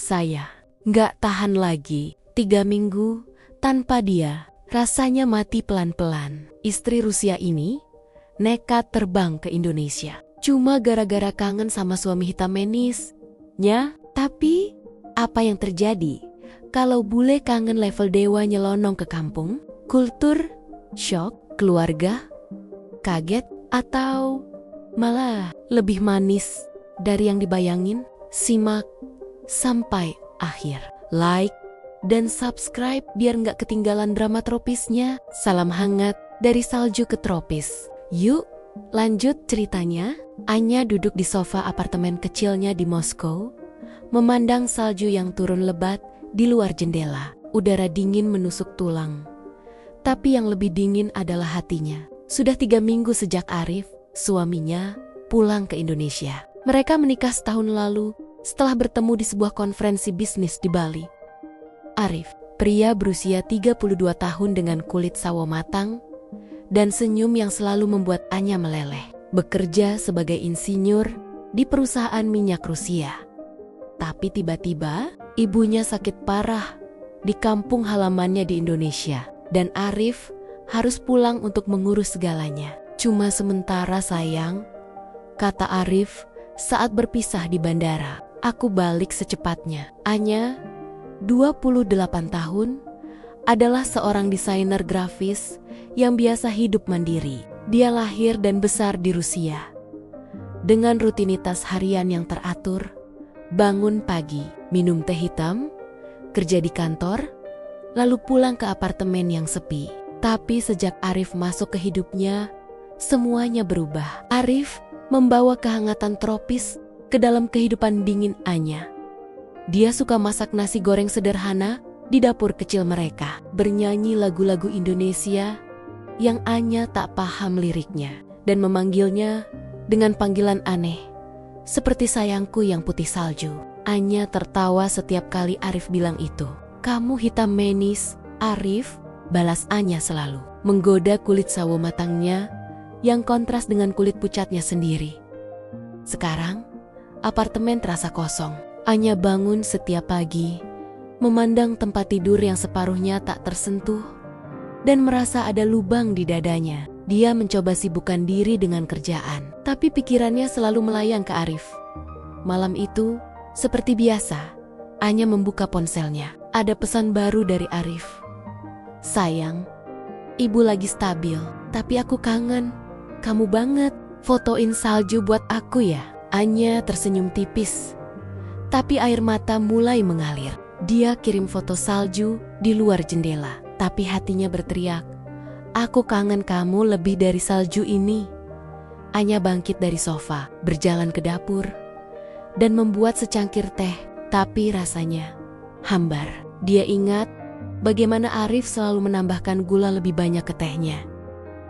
Saya nggak tahan lagi. 3 minggu tanpa dia. Rasanya mati pelan-pelan. Istri Rusia ini nekat terbang ke Indonesia. Cuma gara-gara kangen sama suami hitam manisnya. Tapi apa yang terjadi kalau bule kangen level dewa nyelonong ke kampung? Kultur, shock, keluarga, kaget, atau malah lebih manis dari yang dibayangin? Simak sampai akhir. Like dan subscribe biar nggak ketinggalan drama tropisnya. Salam hangat dari salju ke tropis. Yuk lanjut ceritanya. Anya duduk di sofa apartemen kecilnya di Moskow, memandang salju yang turun lebat di luar jendela. Udara dingin menusuk tulang. Tapi yang lebih dingin adalah hatinya. Sudah 3 minggu sejak Arif, suaminya, pulang ke Indonesia. Mereka menikah setahun lalu setelah bertemu di sebuah konferensi bisnis di Bali. Arif, pria berusia 32 tahun dengan kulit sawo matang dan senyum yang selalu membuat Anya meleleh. Bekerja sebagai insinyur di perusahaan minyak Rusia. Tapi tiba-tiba ibunya sakit parah di kampung halamannya di Indonesia. Dan Arif harus pulang untuk mengurus segalanya. Cuma sementara sayang, kata Arif saat berpisah di bandara. Aku balik secepatnya. Anya, 28 tahun, adalah seorang desainer grafis yang biasa hidup mandiri. Dia lahir dan besar di Rusia. Dengan rutinitas harian yang teratur, bangun pagi, minum teh hitam, kerja di kantor, lalu pulang ke apartemen yang sepi. Tapi sejak Arif masuk ke hidupnya, semuanya berubah. Arif membawa kehangatan tropis ke dalam kehidupan dingin Anya. Dia suka masak nasi goreng sederhana di dapur kecil mereka, bernyanyi lagu-lagu Indonesia yang Anya tak paham liriknya, dan memanggilnya dengan panggilan aneh, seperti sayangku yang putih salju. Anya tertawa setiap kali Arif bilang itu. Kamu hitam manis, Arif, balas Anya selalu, menggoda kulit sawo matangnya yang kontras dengan kulit pucatnya sendiri. Sekarang, apartemen terasa kosong. Anya bangun setiap pagi, memandang tempat tidur yang separuhnya tak tersentuh, dan merasa ada lubang di dadanya. Dia mencoba sibukkan diri dengan kerjaan, tapi pikirannya selalu melayang ke Arif. Malam itu, seperti biasa, Anya membuka ponselnya. Ada pesan baru dari Arif. Sayang, ibu lagi stabil, tapi aku kangen kamu banget. Fotoin salju buat aku ya. Anya tersenyum tipis, tapi air mata mulai mengalir. Dia kirim foto salju di luar jendela, tapi hatinya berteriak, aku kangen kamu lebih dari salju ini. Anya bangkit dari sofa, berjalan ke dapur, dan membuat secangkir teh, tapi rasanya hambar. Dia ingat bagaimana Arif selalu menambahkan gula lebih banyak ke tehnya.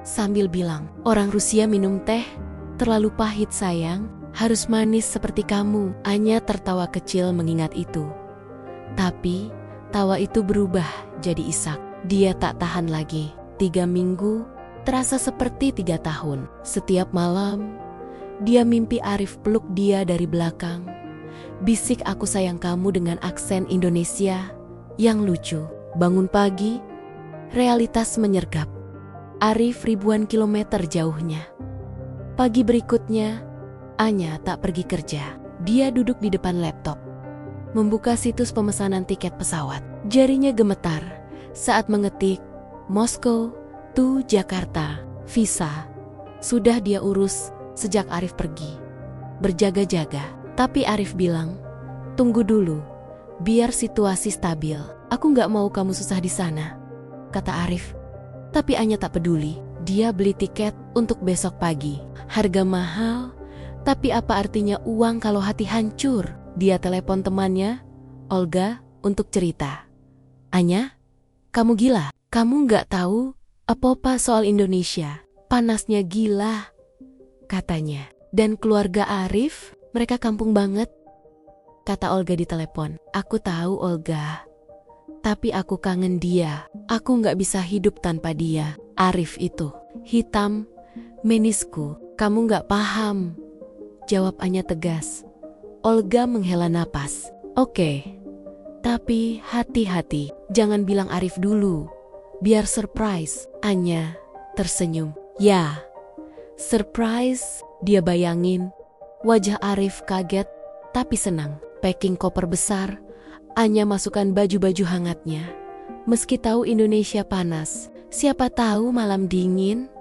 Sambil bilang, orang Rusia minum teh terlalu pahit sayang, harus manis seperti kamu. Anya tertawa kecil mengingat itu. Tapi tawa itu berubah jadi isak. Dia tak tahan lagi. 3 minggu terasa seperti 3 tahun. Setiap malam, dia mimpi Arif peluk dia dari belakang. Bisik aku sayang kamu dengan aksen Indonesia yang lucu. Bangun pagi, realitas menyergap. Arif ribuan kilometer jauhnya. Pagi berikutnya, Anya tak pergi kerja. Dia duduk di depan laptop, membuka situs pemesanan tiket pesawat. Jarinya gemetar saat mengetik Moskow to Jakarta. Visa sudah dia urus sejak Arif pergi. Berjaga-jaga. Tapi Arif bilang, tunggu dulu, biar situasi stabil. Aku gak mau kamu susah di sana, kata Arif. Tapi Anya tak peduli. Dia beli tiket untuk besok pagi. Harga mahal, tapi apa artinya uang kalau hati hancur? Dia telepon temannya, Olga, untuk cerita. Anya, kamu gila? Kamu gak tahu apa-apa soal Indonesia. Panasnya gila, katanya. Dan keluarga Arif, mereka kampung banget, kata Olga di telepon. Aku tahu Olga, tapi aku kangen dia. Aku gak bisa hidup tanpa dia. Arif itu, hitam, manisku. Kamu gak paham, jawab Anya tegas. Olga menghela napas. Oke, Tapi hati-hati, jangan bilang Arif dulu. Biar surprise. Anya tersenyum. Ya, surprise. Dia bayangin. Wajah Arif kaget, tapi senang. Packing koper besar, Anya masukkan baju-baju hangatnya. Meski tahu Indonesia panas, siapa tahu malam dingin.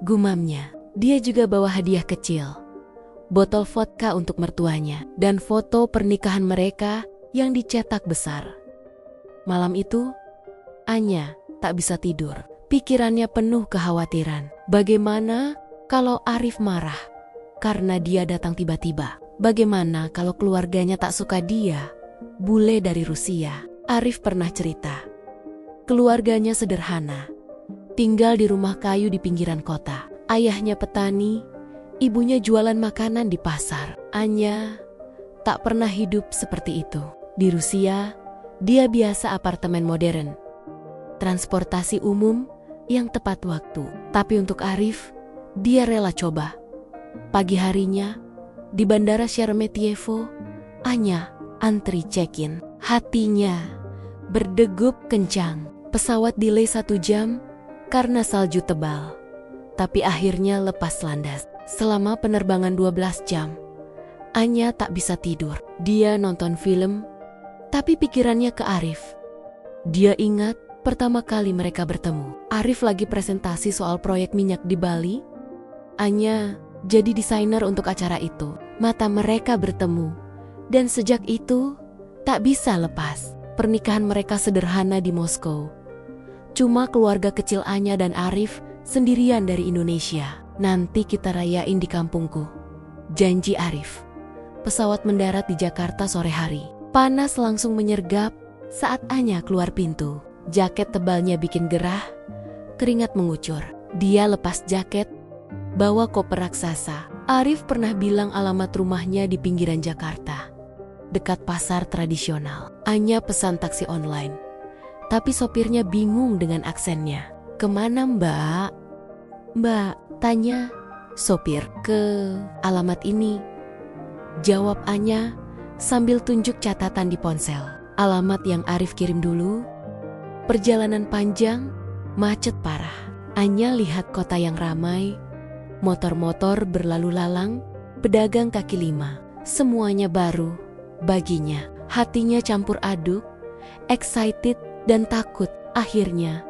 Gumamnya. Dia juga bawa hadiah kecil. Botol vodka untuk mertuanya dan foto pernikahan mereka yang dicetak besar. Malam itu, Anya tak bisa tidur. Pikirannya penuh kekhawatiran. Bagaimana kalau Arif marah karena dia datang tiba-tiba? Bagaimana kalau keluarganya tak suka dia? Bule dari Rusia. Arif pernah cerita. Keluarganya sederhana. Tinggal di rumah kayu di pinggiran kota. Ayahnya petani, ibunya jualan makanan di pasar. Anya tak pernah hidup seperti itu. Di Rusia, dia biasa apartemen modern. Transportasi umum yang tepat waktu. Tapi untuk Arif, dia rela coba. Pagi harinya, di Bandara Sheremetyevo, Anya antri check-in. Hatinya berdegup kencang. Pesawat delay 1 jam karena salju tebal. Tapi akhirnya lepas landas. Selama penerbangan 12 jam, Anya tak bisa tidur. Dia nonton film, tapi pikirannya ke Arif. Dia ingat pertama kali mereka bertemu. Arif lagi presentasi soal proyek minyak di Bali. Anya jadi desainer untuk acara itu. Mata mereka bertemu, dan sejak itu tak bisa lepas. Pernikahan mereka sederhana di Moskow. Cuma keluarga kecil Anya dan Arif sendirian dari Indonesia. Nanti kita rayain di kampungku, janji Arif. Pesawat mendarat di Jakarta sore hari. Panas langsung menyergap saat Anya keluar pintu. Jaket tebalnya bikin gerah, keringat mengucur. Dia lepas jaket, bawa koper raksasa. Arif pernah bilang alamat rumahnya di pinggiran Jakarta, dekat pasar tradisional. Anya pesan taksi online, tapi sopirnya bingung dengan aksennya. Kemana mbak? Mbak, tanya sopir. Ke alamat ini, jawab Anya sambil tunjuk catatan di ponsel. Alamat yang Arif kirim dulu. Perjalanan panjang, macet parah. Anya lihat kota yang ramai, motor-motor berlalu lalang, pedagang kaki lima. Semuanya baru baginya. Hatinya campur aduk, excited dan takut. Akhirnya,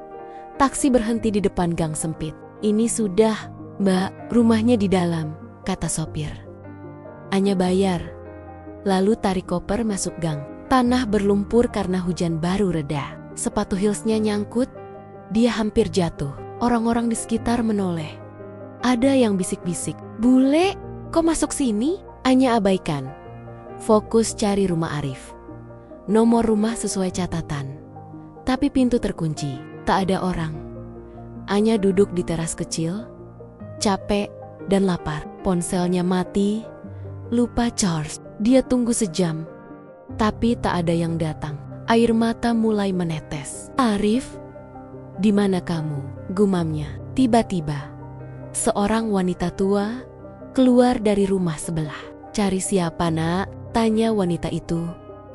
taksi berhenti di depan gang sempit. Ini sudah, mbak, rumahnya di dalam, kata sopir. Anya bayar, lalu tarik koper masuk gang. Tanah berlumpur karena hujan baru reda. Sepatu heelsnya nyangkut, dia hampir jatuh. Orang-orang di sekitar menoleh. Ada yang bisik-bisik, bule, kok masuk sini? Anya abaikan. Fokus cari rumah Arif. Nomor rumah sesuai catatan. Tapi pintu terkunci, tak ada orang. Anya duduk di teras kecil, capek dan lapar. Ponselnya mati, lupa charge. Dia tunggu sejam, tapi tak ada yang datang. Air mata mulai menetes. Arif, di mana kamu? Gumamnya. Tiba-tiba, seorang wanita tua keluar dari rumah sebelah. Cari siapa, nak? Tanya wanita itu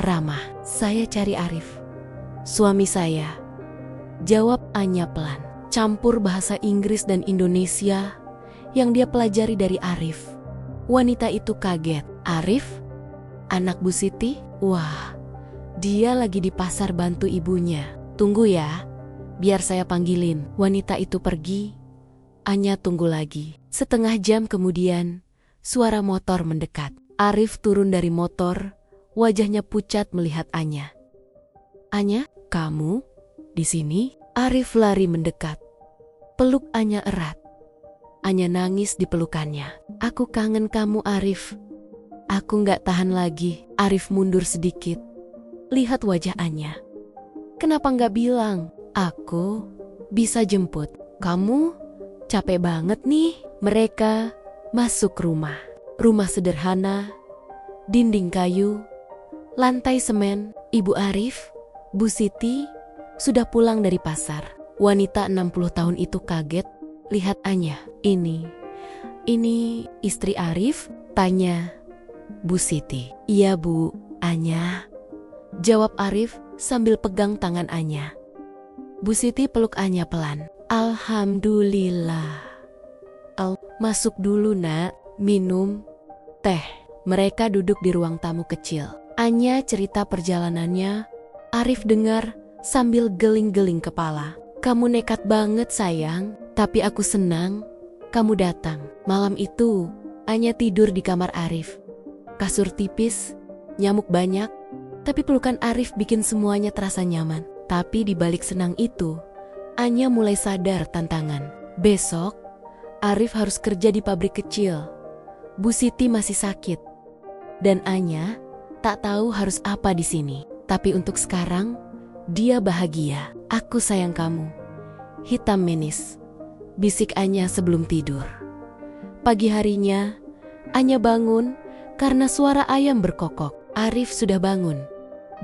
ramah. Saya cari Arif, suami saya, jawab Anya pelan. Campur bahasa Inggris dan Indonesia yang dia pelajari dari Arif. Wanita itu kaget. Arif? Anak Bu Siti? Wah, dia lagi di pasar bantu ibunya. Tunggu ya, biar saya panggilin. Wanita itu pergi. Anya tunggu lagi. Setengah jam kemudian, suara motor mendekat. Arif turun dari motor, wajahnya pucat melihat Anya. Anya, kamu di sini? Arif lari mendekat. Peluk Anya erat. Anya nangis di pelukannya. Aku kangen kamu, Arif. Aku nggak tahan lagi. Arif mundur sedikit. Lihat wajah Anya. Kenapa nggak bilang? Aku bisa jemput. Kamu capek banget nih. Mereka masuk rumah. Rumah sederhana, dinding kayu, lantai semen. Ibu Arif, Bu Siti, sudah pulang dari pasar. Wanita 60 tahun itu kaget lihat Anya. Ini istri Arif? Tanya Bu Siti. Iya Bu, Anya. jawab Arif sambil pegang tangan Anya. Bu Siti peluk Anya pelan. Alhamdulillah. Masuk dulu nak, minum teh. Mereka duduk di ruang tamu kecil. Anya cerita perjalanannya. Arif dengar sambil geling-geling kepala. Kamu nekat banget sayang, tapi aku senang kamu datang. Malam itu, Anya tidur di kamar Arif. Kasur tipis, nyamuk banyak, tapi pelukan Arif bikin semuanya terasa nyaman. Tapi di balik senang itu, Anya mulai sadar tantangan. Besok, Arif harus kerja di pabrik kecil. Bu Siti masih sakit. Dan Anya tak tahu harus apa di sini. Tapi untuk sekarang, dia bahagia. Aku sayang kamu. Hitam manis, bisik Anya sebelum tidur. Pagi harinya, Anya bangun karena suara ayam berkokok. Arif sudah bangun.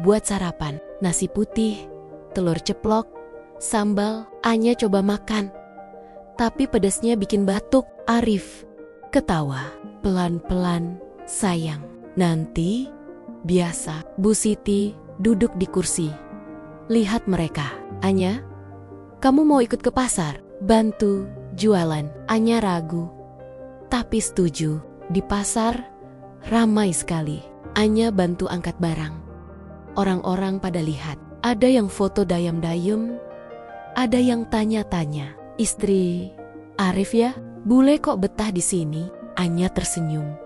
Buat sarapan, nasi putih, telur ceplok, sambal. Anya coba makan. Tapi pedasnya bikin batuk. Arif ketawa. Pelan-pelan, sayang. Nanti, biasa. Bu Siti duduk di kursi. Lihat mereka. Anya, kamu mau ikut ke pasar? Bantu jualan. Anya ragu. Tapi setuju. Di pasar, ramai sekali. Anya bantu angkat barang. Orang-orang pada lihat. Ada yang foto dayam-dayem. Ada yang tanya-tanya. Istri Arif ya? Bule kok betah di sini? Anya tersenyum.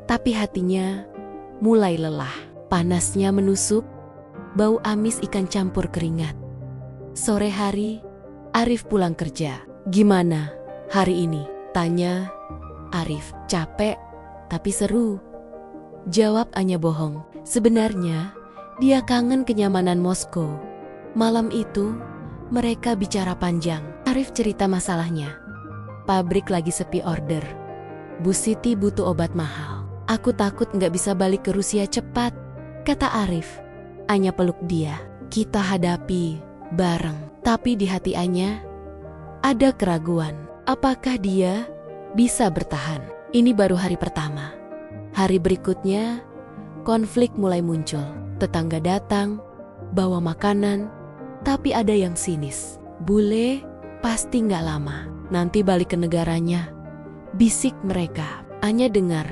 Tapi hatinya mulai lelah. Panasnya menusuk. Bau amis ikan campur keringat. Sore hari, Arif pulang kerja. Gimana hari ini? Tanya Arif. Capek, tapi seru. Jawab Anya bohong. Sebenarnya, dia kangen kenyamanan Moskow. Malam itu, mereka bicara panjang. Arif cerita masalahnya. Pabrik lagi sepi order. Bu Siti butuh obat mahal. Aku takut nggak bisa balik ke Rusia cepat, kata Arif. Anya peluk dia. Kita hadapi bareng. Tapi di hati Anya ada keraguan. Apakah dia bisa bertahan? Ini baru hari pertama. Hari berikutnya, konflik mulai muncul. Tetangga datang, bawa makanan, tapi ada yang sinis. Bule pasti nggak lama. Nanti balik ke negaranya. Bisik mereka. Anya dengar.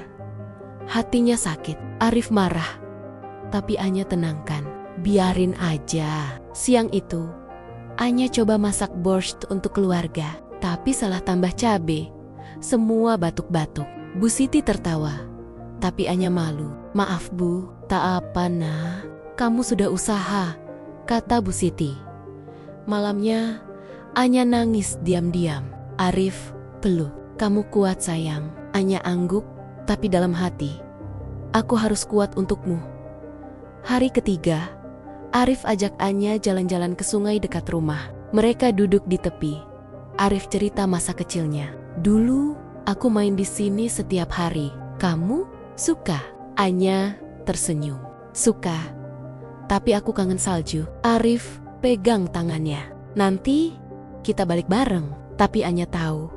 Hatinya sakit. Arif marah. Tapi Anya tenangkan. Biarin aja. Siang itu, Anya coba masak borscht untuk keluarga. Tapi salah tambah cabe. Semua batuk-batuk. Bu Siti tertawa. Tapi Anya malu. Maaf Bu, tak apa nah. Kamu sudah usaha, kata Bu Siti. Malamnya, Anya nangis diam-diam. Arif peluk. Kamu kuat sayang. Anya angguk, tapi dalam hati. Aku harus kuat untukmu. Hari ketiga, Arif ajak Anya jalan-jalan ke sungai dekat rumah. Mereka duduk di tepi. Arif cerita masa kecilnya. Dulu, aku main di sini setiap hari. Kamu suka? Anya tersenyum. Suka. Tapi aku kangen salju. Arif pegang tangannya. Nanti kita balik bareng. Tapi Anya tahu,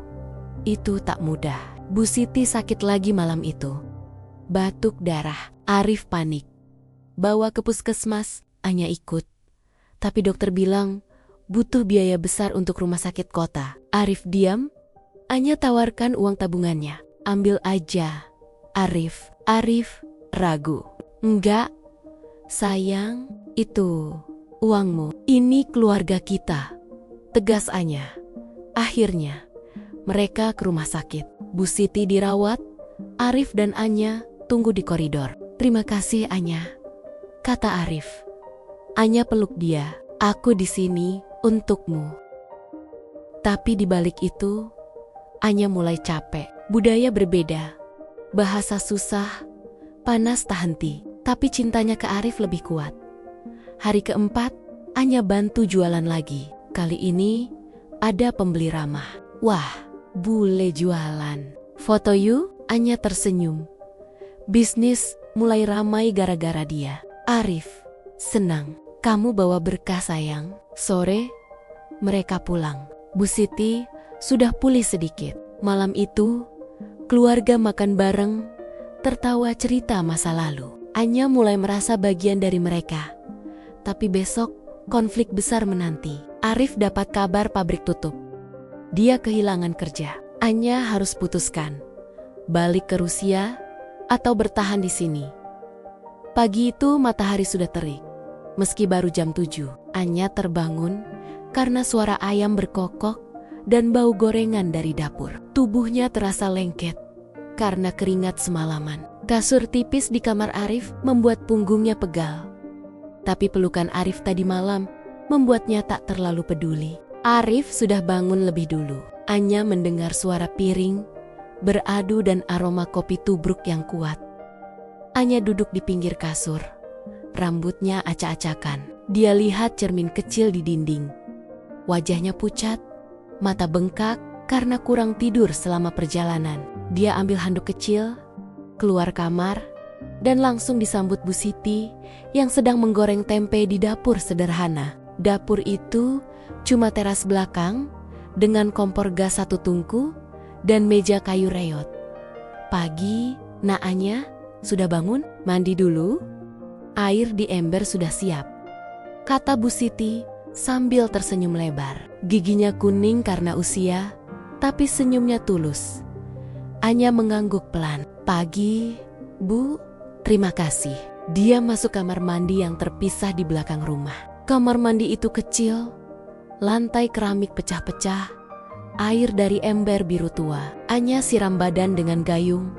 itu tak mudah. Bu Siti sakit lagi malam itu. Batuk darah. Arif panik. Bawa ke puskesmas. Anya ikut. Tapi dokter bilang butuh biaya besar untuk rumah sakit kota. Arif diam. Anya tawarkan uang tabungannya. Ambil aja. Arif ragu. Enggak. Sayang, itu uangmu. Ini keluarga kita. Tegas Anya. Akhirnya, mereka ke rumah sakit. Bu Siti dirawat. Arif dan Anya tunggu di koridor. Terima kasih Anya, kata Arif. Anya peluk dia. Aku di sini untukmu. Tapi di balik itu, Anya mulai capek. Budaya berbeda. Bahasa susah. Panas tak henti. Tapi cintanya ke Arif lebih kuat. Hari keempat, Anya bantu jualan lagi. Kali ini, ada pembeli ramah. Wah, bule jualan. Foto yuk? Anya tersenyum. Bisnis mulai ramai gara-gara dia. Arif senang. Kamu bawa berkah sayang. Sore, mereka pulang. Bu Siti sudah pulih sedikit. Malam itu, keluarga makan bareng, tertawa cerita masa lalu. Anya mulai merasa bagian dari mereka. Tapi besok, konflik besar menanti. Arif dapat kabar pabrik tutup. Dia kehilangan kerja. Anya harus putuskan, balik ke Rusia atau bertahan di sini. Pagi itu matahari sudah terik. Meski baru jam 7, Anya terbangun karena suara ayam berkokok dan bau gorengan dari dapur. Tubuhnya terasa lengket karena keringat semalaman. Kasur tipis di kamar Arif membuat punggungnya pegal. Tapi pelukan Arif tadi malam membuatnya tak terlalu peduli. Arif sudah bangun lebih dulu. Anya mendengar suara piring beradu dan aroma kopi tubruk yang kuat. Anya duduk di pinggir kasur. Rambutnya acak-acakan. Dia lihat cermin kecil di dinding. Wajahnya pucat, mata bengkak karena kurang tidur selama perjalanan. Dia ambil handuk kecil, keluar kamar, dan langsung disambut Bu Siti yang sedang menggoreng tempe di dapur sederhana. Dapur itu cuma teras belakang dengan kompor gas 1 tungku dan meja kayu reot. Pagi, Nak Anya, sudah bangun? Mandi dulu? Air di ember sudah siap, kata Bu Siti sambil tersenyum lebar. Giginya kuning karena usia, tapi senyumnya tulus. Anya mengangguk pelan. Pagi, Bu, terima kasih. Dia masuk kamar mandi yang terpisah di belakang rumah. Kamar mandi itu kecil, lantai keramik pecah-pecah, air dari ember biru tua. Anya siram badan dengan gayung.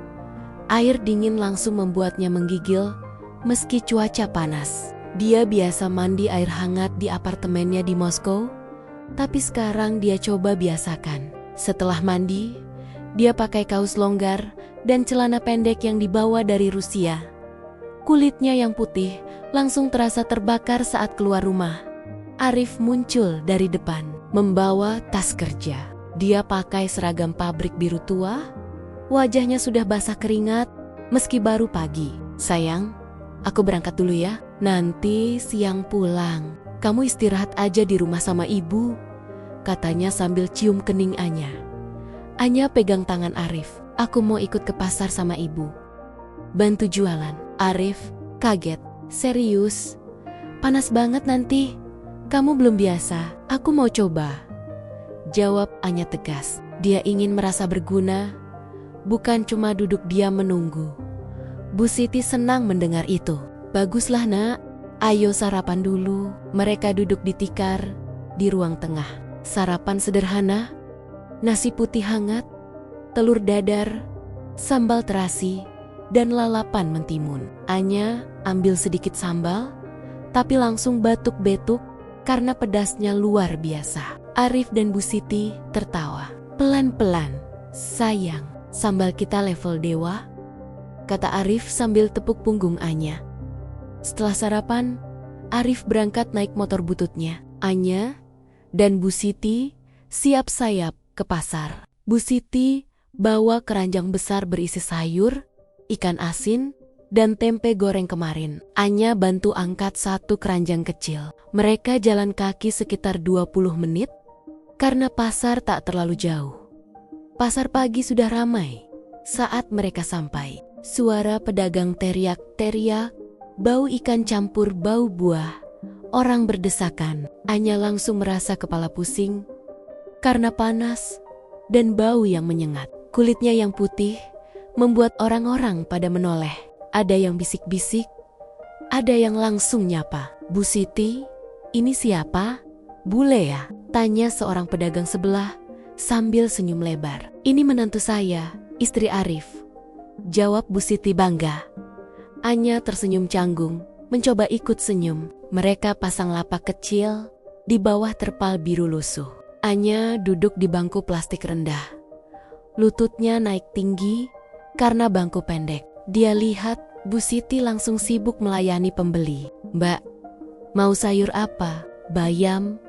Air dingin langsung membuatnya menggigil meski cuaca panas. Dia biasa mandi air hangat di apartemennya di Moskow, tapi sekarang dia coba biasakan. Setelah mandi, dia pakai kaos longgar dan celana pendek yang dibawa dari Rusia. Kulitnya yang putih langsung terasa terbakar saat keluar rumah. Arif muncul dari depan, membawa tas kerja. Dia pakai seragam pabrik biru tua. Wajahnya sudah basah keringat meski baru pagi. Sayang, aku berangkat dulu ya. Nanti siang pulang. Kamu istirahat aja di rumah sama ibu, katanya sambil cium kening Anya. Anya pegang tangan Arif. Aku mau ikut ke pasar sama ibu, bantu jualan. Arif kaget. Serius? Panas banget nanti. Kamu belum biasa. Aku mau coba, jawab Anya tegas. Dia ingin merasa berguna, bukan cuma duduk diam menunggu. Bu Siti senang mendengar itu. Baguslah Nak, ayo sarapan dulu. Mereka duduk di tikar di ruang tengah. Sarapan sederhana, nasi putih hangat, telur dadar, sambal terasi, dan lalapan mentimun. Anya ambil sedikit sambal, tapi langsung batuk-betuk karena pedasnya luar biasa. Arif dan Bu Siti tertawa. Pelan-pelan, sayang, sambal kita level dewa, kata Arif sambil tepuk punggung Anya. Setelah sarapan, Arif berangkat naik motor bututnya. Anya dan Bu Siti siap-sayap ke pasar. Bu Siti bawa keranjang besar berisi sayur, ikan asin, dan tempe goreng kemarin. Anya bantu angkat 1 keranjang kecil. Mereka jalan kaki sekitar 20 menit karena pasar tak terlalu jauh. Pasar pagi sudah ramai. Saat mereka sampai, suara pedagang teriak-teriak, bau ikan campur bau buah, orang berdesakan. Anya langsung merasa kepala pusing karena panas dan bau yang menyengat. Kulitnya yang putih membuat orang-orang pada menoleh. Ada yang bisik-bisik, ada yang langsung nyapa. Bu Siti, ini siapa? Bule ya? Tanya seorang pedagang sebelah sambil senyum lebar. Ini menantu saya, istri Arif, jawab Bu Siti bangga. Anya tersenyum canggung, mencoba ikut senyum. Mereka pasang lapak kecil di bawah terpal biru lusuh. Anya duduk di bangku plastik rendah. Lututnya naik tinggi karena bangku pendek. Dia lihat Bu Siti langsung sibuk melayani pembeli. Mbak, mau sayur apa? Bayam,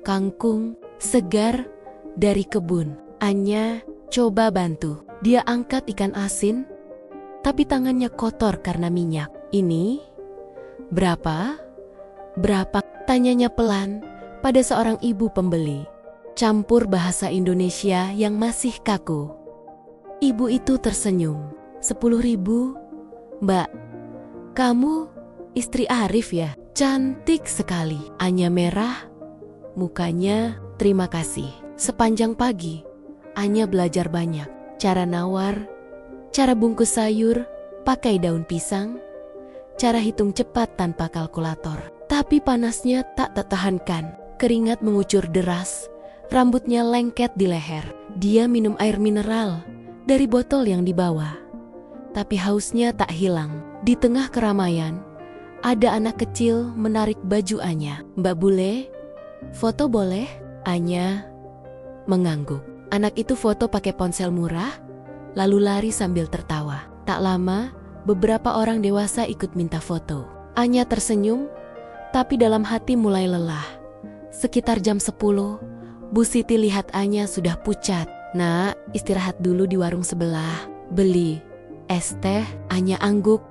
kangkung, segar dari kebun. Anya coba bantu. Dia angkat ikan asin, tapi tangannya kotor karena minyak. Ini berapa? Berapa? Tanyanya pelan pada seorang ibu pembeli. Campur bahasa Indonesia yang masih kaku. Ibu itu tersenyum. 10.000, Mbak. Kamu istri Arif ya? Cantik sekali. Anya merah, mukanya terima kasih. Sepanjang pagi, Anya belajar banyak. Cara nawar, cara bungkus sayur, pakai daun pisang, cara hitung cepat tanpa kalkulator. Tapi panasnya tak tertahankan. Keringat mengucur deras, rambutnya lengket di leher. Dia minum air mineral dari botol yang dibawa. Tapi hausnya tak hilang. Di tengah keramaian, ada anak kecil menarik baju Anya. "Mbak Bule, foto boleh?" Anya mengangguk. Anak itu foto pakai ponsel murah, lalu lari sambil tertawa. Tak lama, beberapa orang dewasa ikut minta foto. Anya tersenyum, tapi dalam hati mulai lelah. Sekitar jam 10, Bu Siti lihat Anya sudah pucat. "Nak, istirahat dulu di warung sebelah. Beli es teh." Anya angguk.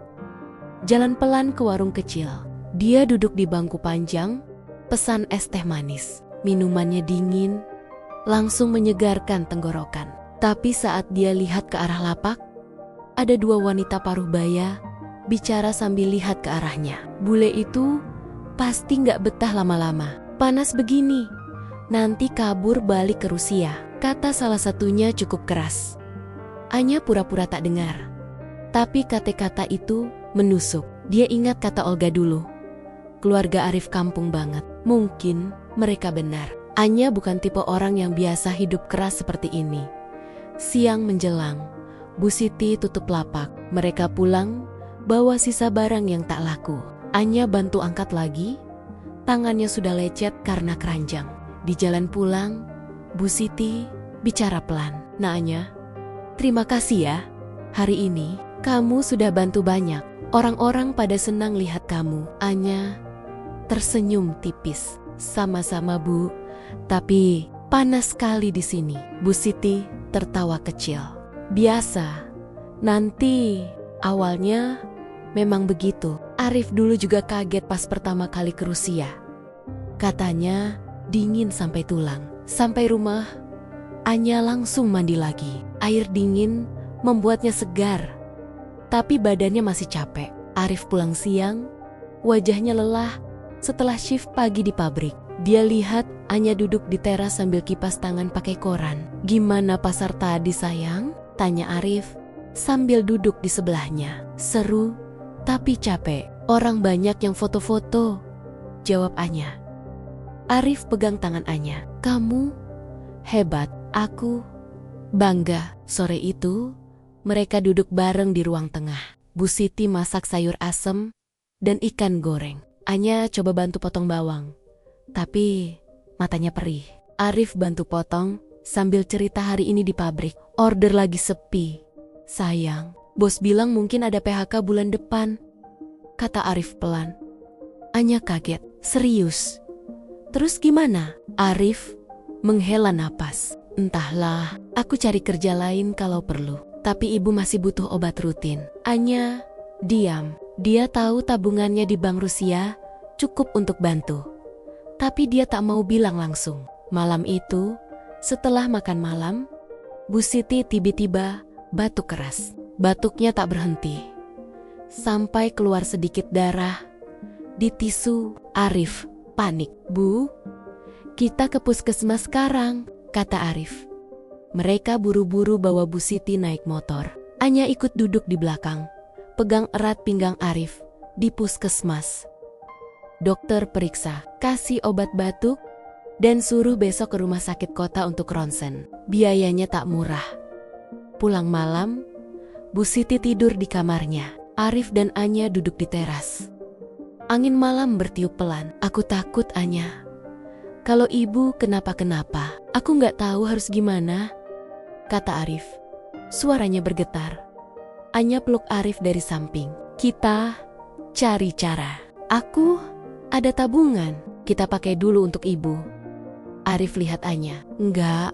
Jalan pelan ke warung kecil. Dia duduk di bangku panjang, pesan es teh manis. Minumannya dingin, langsung menyegarkan tenggorokan. Tapi saat dia lihat ke arah lapak, ada dua wanita paruh baya bicara sambil lihat ke arahnya. Bule itu pasti nggak betah lama-lama. "Panas begini, nanti kabur balik ke Rusia," kata salah satunya cukup keras. Anya pura-pura tak dengar. Tapi kata-kata itu menusuk. Dia ingat kata Olga dulu. Keluarga Arif kampung banget. Mungkin mereka benar. Anya bukan tipe orang yang biasa hidup keras seperti ini. Siang menjelang, Bu Siti tutup lapak. Mereka pulang, bawa sisa barang yang tak laku. Anya bantu angkat lagi. Tangannya sudah lecet karena keranjang. Di jalan pulang, Bu Siti bicara pelan. "Nah Anya, terima kasih ya. Hari ini kamu sudah bantu banyak. Orang-orang pada senang lihat kamu." Anya tersenyum tipis. "Sama-sama Bu, tapi panas sekali di sini." Bu Siti tertawa kecil. "Biasa, nanti awalnya memang begitu. Arif dulu juga kaget pas pertama kali ke Rusia. Katanya dingin sampai tulang." Sampai rumah, Anya langsung mandi lagi. Air dingin membuatnya segar, tapi badannya masih capek. Arif pulang siang, wajahnya lelah setelah shift pagi di pabrik. Dia lihat Anya duduk di teras sambil kipas tangan pakai koran. "Gimana pasar tadi sayang?" tanya Arif sambil duduk di sebelahnya. "Seru, tapi capek. Orang banyak yang foto-foto," jawab Anya. Arif pegang tangan Anya. "Kamu hebat, aku bangga." Sore itu, mereka duduk bareng di ruang tengah. Bu Siti masak sayur asem dan ikan goreng. Anya coba bantu potong bawang, tapi matanya perih. Arif bantu potong sambil cerita hari ini di pabrik. "Order lagi sepi. Sayang, bos bilang mungkin ada PHK bulan depan," kata Arif pelan. Anya kaget. "Serius? Terus gimana?" Arif menghela napas. "Entahlah, aku cari kerja lain kalau perlu. Tapi ibu masih butuh obat rutin." Anya diam. Dia tahu tabungannya di bank Rusia cukup untuk bantu. Tapi dia tak mau bilang langsung. Malam itu, setelah makan malam, Bu Siti tiba-tiba batuk keras. Batuknya tak berhenti, sampai keluar sedikit darah di tisu. Arif panik. "Bu, kita ke puskesmas sekarang," kata Arif. Mereka buru-buru bawa Bu Siti naik motor. Anya ikut duduk di belakang, pegang erat pinggang Arif. Di puskesmas, dokter periksa, kasih obat batuk, dan suruh besok ke rumah sakit kota untuk ronsen. Biayanya tak murah. Pulang malam, Bu Siti tidur di kamarnya. Arif dan Anya duduk di teras. Angin malam bertiup pelan. "Aku takut Anya. Kalau ibu kenapa-kenapa, aku nggak tahu harus gimana," kata Arif. Suaranya bergetar. Anya peluk Arif dari samping. "Kita cari cara. Aku ada tabungan. Kita pakai dulu untuk ibu." Arif lihat Anya. "Enggak,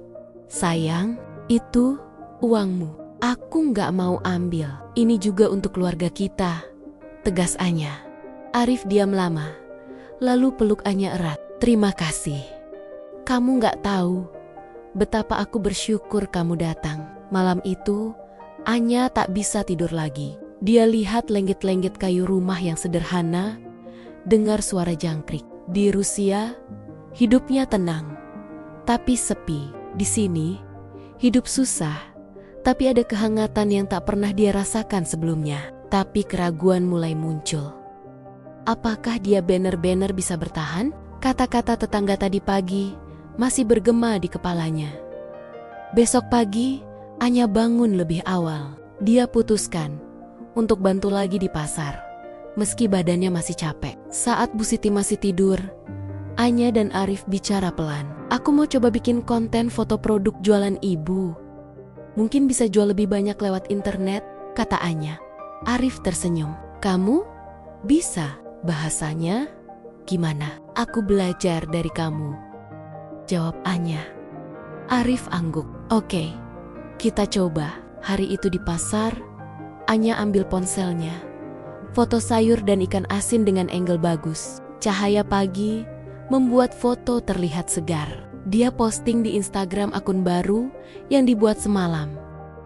sayang, itu uangmu. Aku nggak mau ambil. Ini juga untuk keluarga kita," tegas Anya. Arif diam lama, lalu peluk Anya erat. "Terima kasih. Kamu nggak tahu betapa aku bersyukur kamu datang." Malam itu, Anya tak bisa tidur lagi. Dia lihat lenggit-lenggit kayu rumah yang sederhana, dengar suara jangkrik. Di Rusia, hidupnya tenang, tapi sepi. Di sini, hidup susah, tapi ada kehangatan yang tak pernah dia rasakan sebelumnya. Tapi keraguan mulai muncul. Apakah dia benar-benar bisa bertahan? Kata-kata tetangga tadi pagi masih bergema di kepalanya. Besok pagi, Anya bangun lebih awal. Dia putuskan untuk bantu lagi di pasar, meski badannya masih capek. Saat Bu Siti masih tidur, Anya dan Arif bicara pelan. Aku mau coba bikin konten foto produk jualan ibu. Mungkin bisa jual lebih banyak lewat internet, kata Anya. Arif tersenyum. Kamu? Bisa. Bahasanya gimana? Aku belajar dari kamu, jawab Anya. Arif angguk. Oke, kita coba. Hari itu di pasar, Anya ambil ponselnya, foto sayur dan ikan asin dengan angle bagus. Cahaya pagi membuat foto terlihat segar. Dia posting di Instagram akun baru yang dibuat semalam.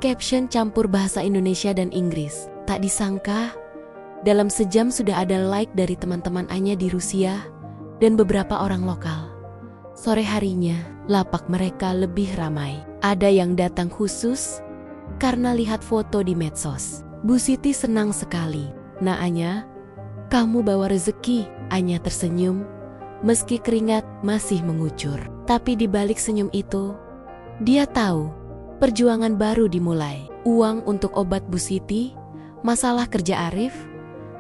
Caption campur bahasa Indonesia dan Inggris. Tak disangka, dalam sejam sudah ada like dari teman-teman Anya di Rusia dan beberapa orang lokal. Sore harinya, lapak mereka lebih ramai. Ada yang datang khusus karena lihat foto di medsos. Bu Siti senang sekali. Nah Anya, kamu bawa rezeki. Anya tersenyum, meski keringat masih mengucur. Tapi di balik senyum itu, dia tahu perjuangan baru dimulai. Uang untuk obat Bu Siti, masalah kerja Arif,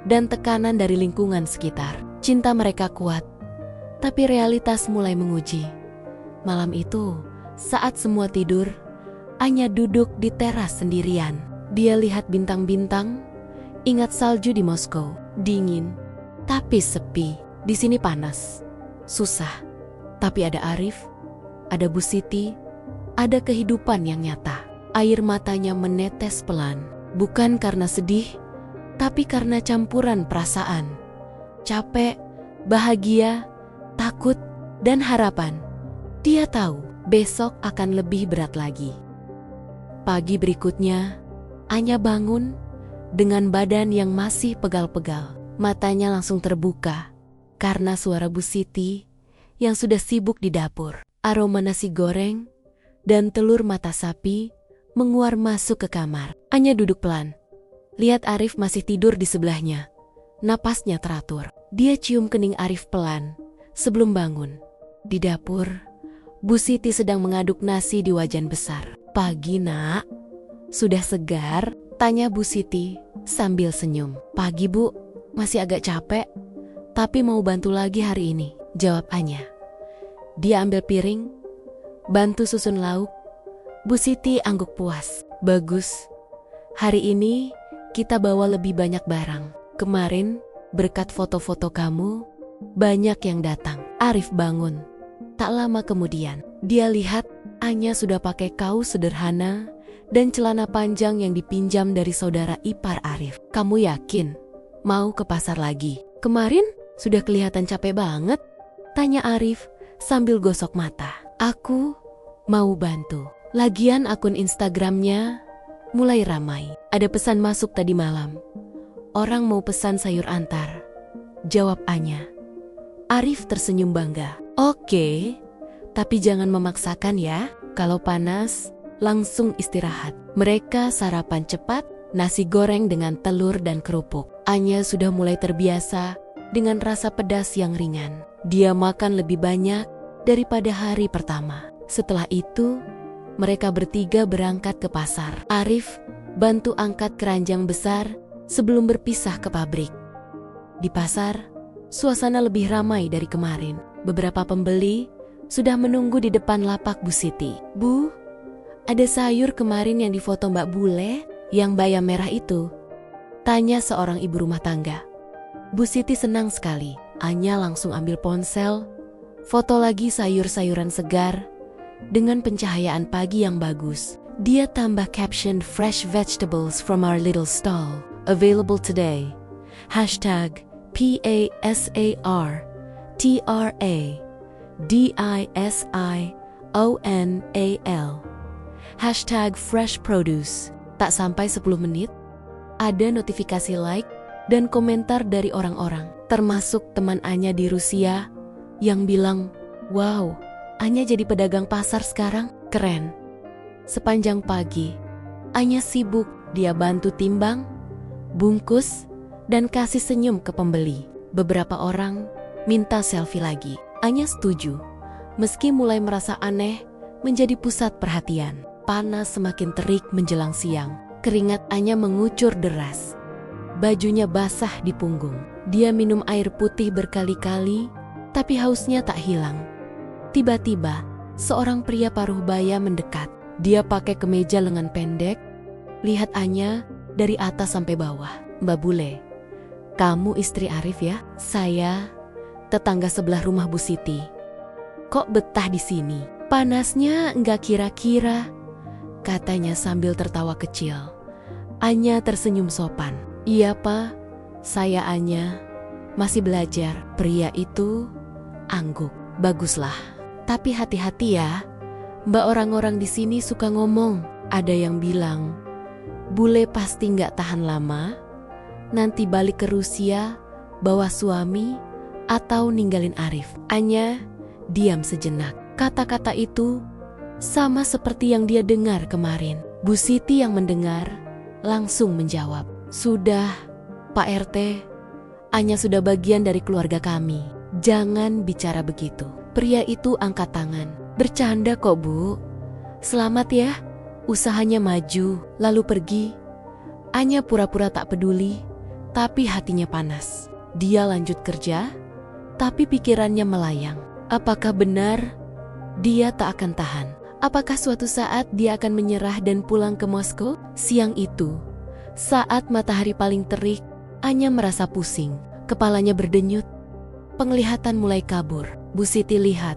dan tekanan dari lingkungan sekitar. Cinta mereka kuat, tapi realitas mulai menguji. Malam itu, saat semua tidur, Anya duduk di teras sendirian. Dia lihat bintang-bintang, ingat salju di Moskow. Dingin, tapi sepi. Di sini panas, susah. Tapi ada Arif, ada Bu Siti, ada kehidupan yang nyata. Air matanya menetes pelan, bukan karena sedih, tapi karena campuran perasaan. Capek, bahagia, takut, dan harapan. Dia tahu besok akan lebih berat lagi. Pagi berikutnya, Anya bangun dengan badan yang masih pegal-pegal. Matanya langsung terbuka karena suara Bu Siti yang sudah sibuk di dapur. Aroma nasi goreng dan telur mata sapi menguar masuk ke kamar. Anya duduk pelan. Lihat Arif masih tidur di sebelahnya. Napasnya teratur. Dia cium kening Arif pelan sebelum bangun. Di dapur, Bu Siti sedang mengaduk nasi di wajan besar. Pagi nak, sudah segar? Tanya Bu Siti sambil senyum. Pagi Bu, masih agak capek, tapi mau bantu lagi hari ini, jawab Anya. Dia ambil piring, bantu susun lauk. Bu Siti angguk puas. Bagus, hari ini kita bawa lebih banyak barang. Kemarin, berkat foto-foto kamu, banyak yang datang. Arif bangun. Tak lama kemudian, dia lihat Anya sudah pakai kaos sederhana dan celana panjang yang dipinjam dari saudara ipar Arif. Kamu yakin mau ke pasar lagi? Kemarin sudah kelihatan capek banget, tanya Arif sambil gosok mata. Aku mau bantu. Lagian akun Instagramnya mulai ramai. Ada pesan masuk tadi malam. Orang mau pesan sayur antar, jawab Anya. Arif tersenyum bangga. Oke, tapi jangan memaksakan ya. Kalau panas, langsung istirahat. Mereka sarapan cepat, nasi goreng dengan telur dan kerupuk. Anya sudah mulai terbiasa dengan rasa pedas yang ringan. Dia makan lebih banyak daripada hari pertama. Setelah itu, mereka bertiga berangkat ke pasar. Arif bantu angkat keranjang besar sebelum berpisah ke pabrik. Di pasar, suasana lebih ramai dari kemarin. Beberapa pembeli sudah menunggu di depan lapak Bu Siti. Bu, ada sayur kemarin yang difoto Mbak Bule, yang bayam merah itu, tanya seorang ibu rumah tangga. Bu Siti senang sekali. Anya langsung ambil ponsel, foto lagi sayur-sayuran segar dengan pencahayaan pagi yang bagus. Dia tambah caption fresh vegetables from our little stall, available today. Hashtag PASARTRADISIONAL. Hashtag fresh produce. Tak sampai 10 menit, Ada notifikasi like dan komentar dari orang-orang, termasuk teman Anya di Rusia yang bilang, "Wow, Anya jadi pedagang pasar sekarang, keren." Sepanjang pagi, Anya sibuk, dia bantu timbang, bungkus, dan kasih senyum ke pembeli. Beberapa orang minta selfie lagi. Anya setuju, meski mulai merasa aneh menjadi pusat perhatian. Panas semakin terik menjelang siang. Keringat Anya mengucur deras. Bajunya basah di punggung. Dia minum air putih berkali-kali, tapi hausnya tak hilang. Tiba-tiba, seorang pria paruh baya mendekat. Dia pakai kemeja lengan pendek. Lihat Anya dari atas sampai bawah. "Mbak Bule, kamu istri Arif ya?" "Saya tetangga sebelah rumah Bu Siti." "Kok betah di sini? Panasnya enggak kira-kira," katanya sambil tertawa kecil. Anya tersenyum sopan. "Iya Pak, saya Anya, masih belajar." Pria itu angguk. "Baguslah, tapi hati-hati ya. Mbak, orang-orang di sini suka ngomong. Ada yang bilang, Bule pasti nggak tahan lama, nanti balik ke Rusia, bawa suami, atau ninggalin Arif." Anya diam sejenak. Kata-kata itu sama seperti yang dia dengar kemarin. Bu Siti yang mendengar langsung menjawab, "Sudah, Pak RT, Anya sudah bagian dari keluarga kami. Jangan bicara begitu." Pria itu angkat tangan. "Bercanda kok Bu. Selamat ya, usahanya maju." Lalu pergi. Anya pura-pura tak peduli, tapi hatinya panas. Dia lanjut kerja, tapi pikirannya melayang. Apakah benar dia tak akan tahan? Apakah suatu saat dia akan menyerah dan pulang ke Moskow? Siang itu, saat matahari paling terik, Anya merasa pusing. Kepalanya berdenyut. Penglihatan mulai kabur. Bu Siti lihat.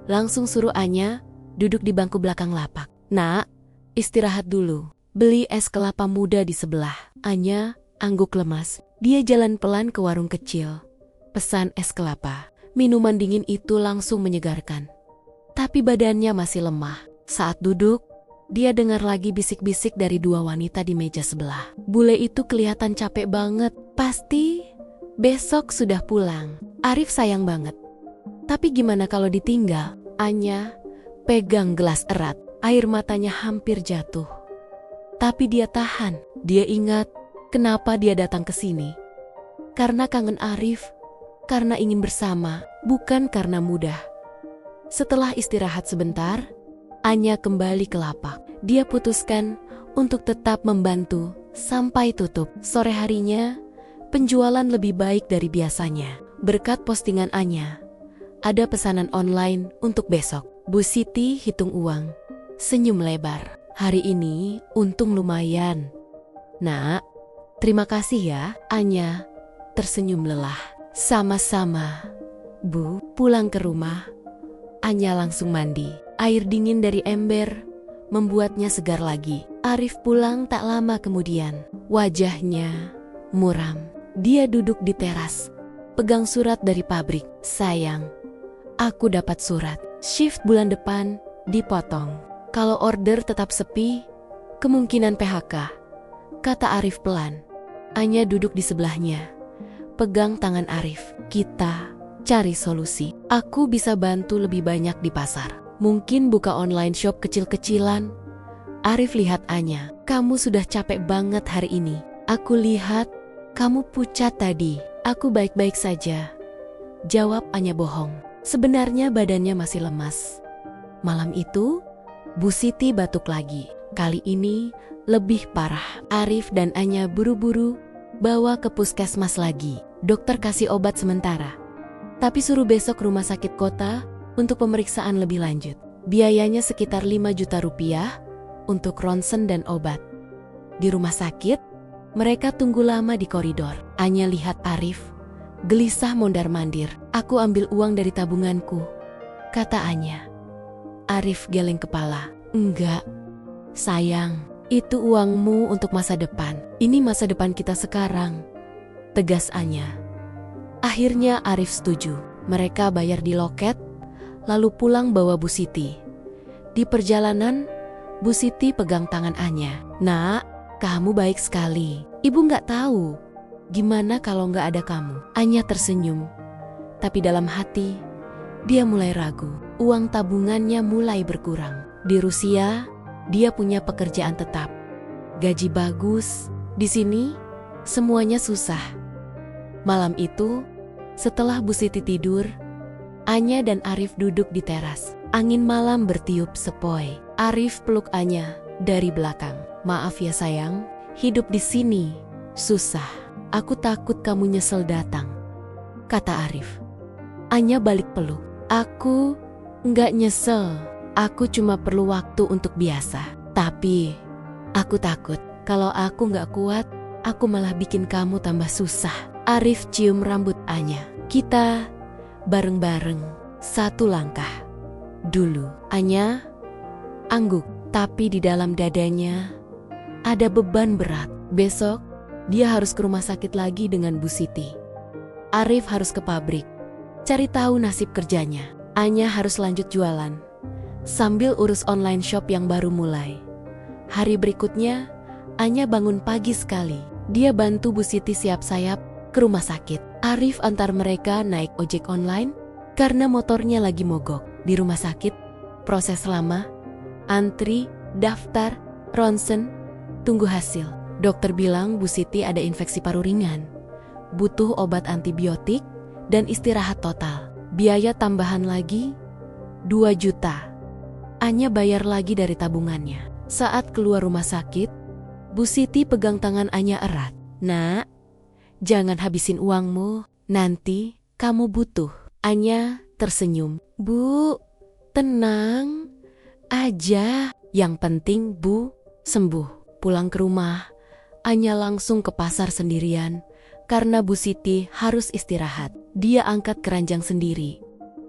Langsung suruh Anya duduk di bangku belakang lapak. "Nak, istirahat dulu. Beli es kelapa muda di sebelah." Anya angguk lemas. Dia jalan pelan ke warung kecil. Pesan es kelapa. Minuman dingin itu langsung menyegarkan. Tapi badannya masih lemah. Saat duduk, dia dengar lagi bisik-bisik dari dua wanita di meja sebelah. Bule itu kelihatan capek banget. Pasti besok sudah pulang. Arif sayang banget. Tapi gimana kalau ditinggal? Anya pegang gelas erat. Air matanya hampir jatuh. Tapi dia tahan. Dia ingat kenapa dia datang ke sini. Karena kangen Arif, karena ingin bersama, bukan karena mudah. Setelah istirahat sebentar, Anya kembali ke lapak. Dia putuskan untuk tetap membantu sampai tutup. Sore harinya, penjualan lebih baik dari biasanya. Berkat postingan Anya, ada pesanan online untuk besok. Bu Siti hitung uang, senyum lebar. "Hari ini untung lumayan." "Nak, terima kasih ya." Anya tersenyum lelah. "Sama-sama, Bu." Pulang ke rumah, Anya langsung mandi. Air dingin dari ember membuatnya segar lagi. Arif pulang tak lama kemudian. Wajahnya muram. Dia duduk di teras, pegang surat dari pabrik. "Sayang, aku dapat surat. Shift bulan depan dipotong. Kalau order tetap sepi, kemungkinan PHK," kata Arif pelan. Anya duduk di sebelahnya, pegang tangan Arif. "Kita cari solusi. Aku bisa bantu lebih banyak di pasar. Mungkin buka online shop kecil-kecilan." Arif lihat Anya. "Kamu sudah capek banget hari ini. Aku lihat kamu pucat tadi." "Aku baik-baik saja," jawab Anya bohong. Sebenarnya badannya masih lemas. Malam itu, Bu Siti batuk lagi. Kali ini lebih parah. Arif dan Anya buru-buru bawa ke puskesmas lagi. Dokter kasih obat sementara, tapi suruh besok rumah sakit kota untuk pemeriksaan lebih lanjut. Biayanya sekitar 5 juta rupiah untuk ronsen dan obat. Di rumah sakit, mereka tunggu lama di koridor. Anya lihat Arif, gelisah mondar-mandir. "Aku ambil uang dari tabunganku," kata Anya. Arif geleng kepala. "Enggak, sayang. Itu uangmu untuk masa depan. Ini masa depan kita sekarang," tegas Anya. Akhirnya Arif setuju. Mereka bayar di loket, lalu pulang bawa Bu Siti. Di perjalanan, Bu Siti pegang tangan Anya. "Nak, Kamu baik sekali. Ibu nggak tahu. Gimana kalau nggak ada kamu? Anya tersenyum. Tapi dalam hati, dia mulai ragu. Uang tabungannya mulai berkurang. Di Rusia, dia punya pekerjaan tetap. Gaji bagus. Di sini, semuanya susah. Malam itu, setelah Bu Siti tidur, Anya dan Arif duduk di teras. Angin malam bertiup sepoi. Arif peluk Anya dari belakang. Maaf ya sayang, hidup di sini susah. Aku takut kamu nyesel datang, kata Arif. Anya balik peluk. Aku nggak nyesel. Aku cuma perlu waktu untuk biasa. Tapi aku takut kalau aku nggak kuat, aku malah bikin kamu tambah susah. Arif cium rambut Anya. Kita bareng-bareng satu langkah dulu. Anya angguk, tapi di dalam dadanya ada beban berat. Besok dia harus ke rumah sakit lagi dengan Bu Siti. Arif harus ke pabrik, cari tahu nasib kerjanya. Anya harus lanjut jualan sambil urus online shop yang baru mulai. Hari berikutnya, Anya bangun pagi sekali. Dia bantu Bu Siti siap-sayap ke rumah sakit. Arif antar mereka naik ojek online karena motornya lagi mogok. Di rumah sakit, proses lama, antri, daftar, ronsen, tunggu hasil. Dokter bilang Bu Siti ada infeksi paru ringan, butuh obat antibiotik dan istirahat total. Biaya tambahan lagi 2 juta. Anya bayar lagi dari tabungannya. Saat keluar rumah sakit, Bu Siti pegang tangan Anya erat. Nak, jangan habisin uangmu, nanti kamu butuh. Anya tersenyum. Bu, tenang aja. Yang penting Bu sembuh. Pulang ke rumah, Anya langsung ke pasar sendirian karena Bu Siti harus istirahat. Dia angkat keranjang sendiri,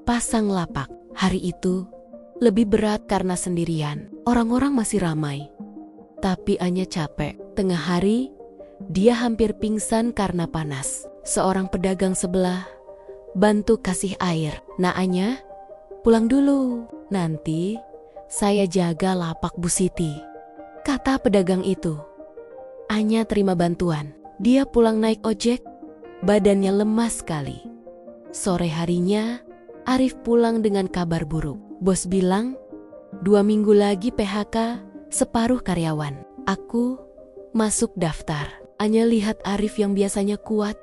pasang lapak. Hari itu lebih berat karena sendirian. Orang-orang masih ramai, tapi Anya capek. Tengah hari, dia hampir pingsan karena panas. Seorang pedagang sebelah bantu kasih air. Nah Anya, pulang dulu. Nanti saya jaga lapak Bu Siti, kata pedagang itu. Anya terima bantuan. Dia pulang naik ojek, badannya lemas sekali. Sore harinya, Arif pulang dengan kabar buruk. Bos bilang, 2 minggu lagi PHK separuh karyawan. Aku masuk daftar. Anya lihat Arif yang biasanya kuat,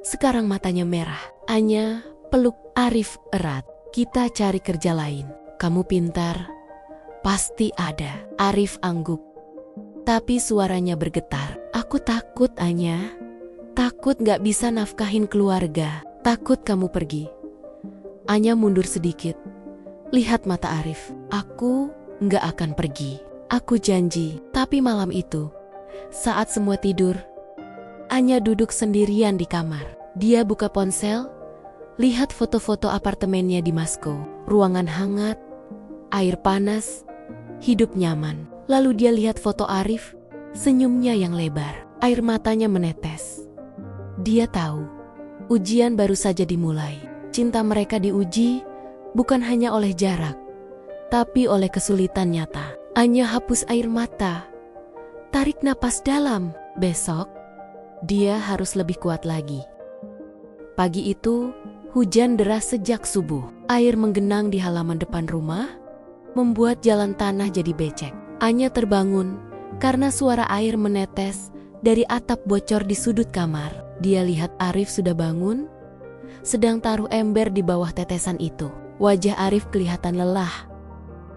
sekarang matanya merah. Anya peluk Arif erat. Kita cari kerja lain. Kamu pintar, pasti ada. Arif angguk, tapi suaranya bergetar. Aku takut Anya, takut gak bisa nafkahin keluarga, takut kamu pergi. Anya mundur sedikit, lihat mata Arif. Aku gak akan pergi, aku janji. Tapi malam itu, saat semua tidur, Anya duduk sendirian di kamar. Dia buka ponsel, lihat foto-foto apartemennya di Moskow. Ruangan hangat, air panas, hidup nyaman. Lalu dia lihat foto Arif, senyumnya yang lebar, air matanya menetes. Dia tahu, ujian baru saja dimulai. Cinta mereka diuji bukan hanya oleh jarak, tapi oleh kesulitan nyata. Anya hapus air mata, tarik napas dalam. Besok, dia harus lebih kuat lagi. Pagi itu, hujan deras sejak subuh. Air menggenang di halaman depan rumah, membuat jalan tanah jadi becek. Anya terbangun karena suara air menetes dari atap bocor di sudut kamar. Dia lihat Arif sudah bangun, sedang taruh ember di bawah tetesan itu. Wajah Arif kelihatan lelah.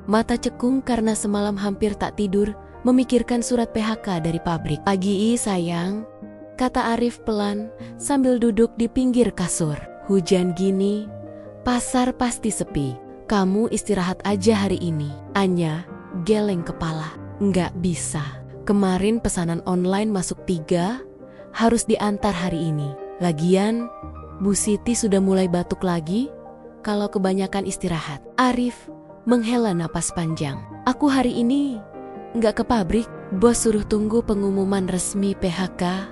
Mata cekung karena semalam hampir tak tidur memikirkan surat PHK dari pabrik. Pagi sayang, kata Arif pelan sambil duduk di pinggir kasur. Hujan gini, pasar pasti sepi. Kamu istirahat aja hari ini. Anya geleng kepala. Nggak bisa. Kemarin pesanan online masuk 3, harus diantar hari ini. Lagian, Bu Siti sudah mulai batuk lagi kalau kebanyakan istirahat. Arif menghela napas panjang. Aku hari ini nggak ke pabrik. Bos suruh tunggu pengumuman resmi PHK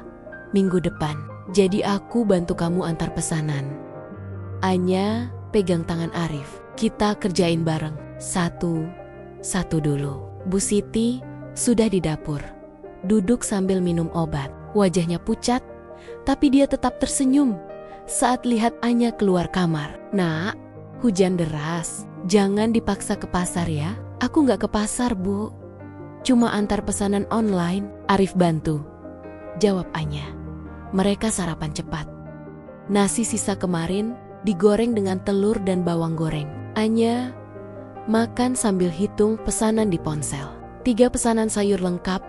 minggu depan. Jadi aku bantu kamu antar pesanan. Anya pegang tangan Arif. Kita kerjain bareng. Satu dulu. Bu Siti sudah di dapur. duduk sambil minum obat. Wajahnya pucat, tapi dia tetap tersenyum saat lihat Anya keluar kamar. "Nak, hujan deras. Jangan dipaksa ke pasar ya." "Aku nggak ke pasar, Bu. Cuma antar pesanan online." Arif bantu, jawab Anya. Mereka sarapan cepat. Nasi sisa kemarin digoreng dengan telur dan bawang goreng. Anya makan sambil hitung pesanan di ponsel. 3 pesanan sayur lengkap,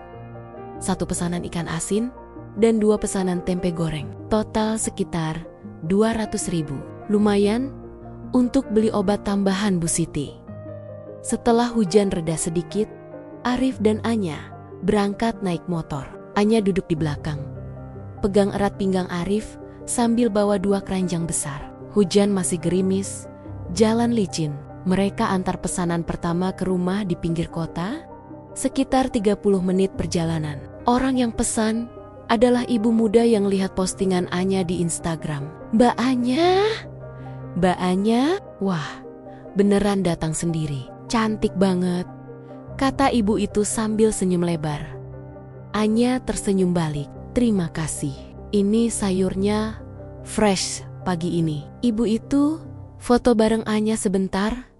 1 pesanan ikan asin, dan 2 pesanan tempe goreng. Total sekitar 200.000. Lumayan untuk beli obat tambahan Bu Siti. Setelah hujan reda sedikit, Arif dan Anya berangkat naik motor. Anya duduk di belakang, pegang erat pinggang Arif sambil bawa 2 keranjang besar. Hujan masih gerimis, jalan licin. Mereka antar pesanan pertama ke rumah di pinggir kota, sekitar 30 menit perjalanan. Orang yang pesan adalah ibu muda yang lihat postingan Anya di Instagram. "Mbak Anya? Mbak Anya? Wah, beneran datang sendiri. Cantik banget," kata ibu itu sambil senyum lebar. Anya tersenyum balik. "Terima kasih. Ini sayurnya fresh pagi ini." Ibu itu foto bareng Anya sebentar,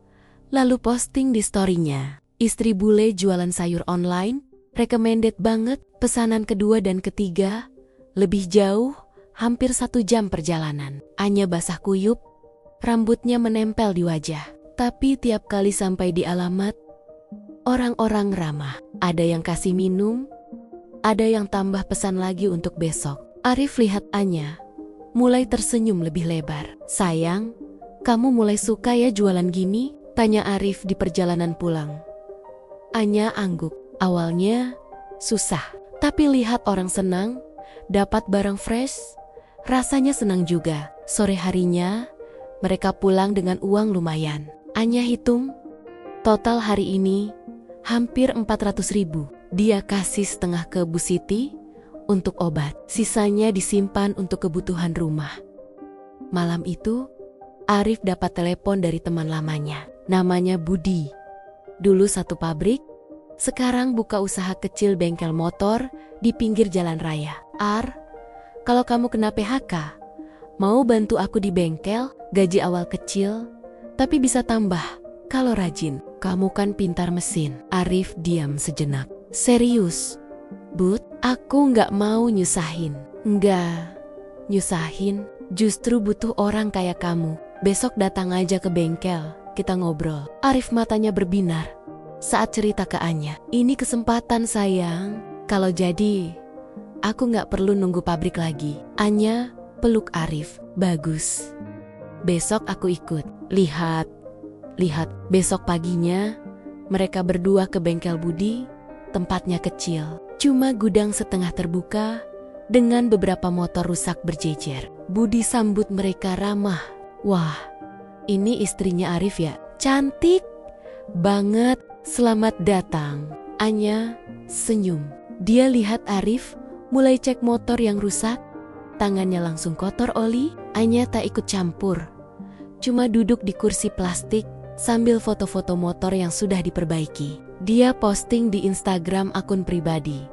lalu posting di story-nya. "Istri bule jualan sayur online, recommended banget." Pesanan kedua dan ketiga lebih jauh, hampir 1 jam perjalanan. Anya basah kuyup, rambutnya menempel di wajah. Tapi tiap kali sampai di alamat, orang-orang ramah. Ada yang kasih minum, ada yang tambah pesan lagi untuk besok. Arif lihat Anya mulai tersenyum lebih lebar. "Sayang, kamu mulai suka ya jualan gini?" tanya Arif di perjalanan pulang. Anya angguk. "Awalnya susah, tapi lihat orang senang, dapat barang fresh, rasanya senang juga." Sore harinya, mereka pulang dengan uang lumayan. Anya hitung, total hari ini hampir 400.000. Dia kasih setengah ke Bu Siti untuk obat, sisanya disimpan untuk kebutuhan rumah. Malam itu, Arif dapat telepon dari teman lamanya. Namanya Budi. Dulu satu pabrik, sekarang buka usaha kecil bengkel motor di pinggir jalan raya. "Ar, kalau kamu kena PHK, mau bantu aku di bengkel? Gaji awal kecil, tapi bisa tambah kalau rajin. Kamu kan pintar mesin." Arif diam sejenak. "Serius, Bud? Aku nggak mau nyusahin." "Nggak nyusahin, justru butuh orang kayak kamu. Besok datang aja ke bengkel, kita ngobrol." Arif matanya berbinar saat cerita ke Anya. "Ini kesempatan sayang, kalau jadi aku nggak perlu nunggu pabrik lagi." Anya peluk Arif. "Bagus, besok aku ikut." Lihat. Besok paginya, mereka berdua ke bengkel Budi. Tempatnya kecil, cuma gudang setengah terbuka dengan beberapa motor rusak berjejer. Budi sambut mereka ramah. "Wah, ini istrinya Arif ya? Cantik banget, selamat datang." Anya senyum. Dia lihat Arif mulai cek motor yang rusak, tangannya langsung kotor oli. Anya tak ikut campur, cuma duduk di kursi plastik sambil foto-foto motor yang sudah diperbaiki. Dia posting di Instagram akun pribadi.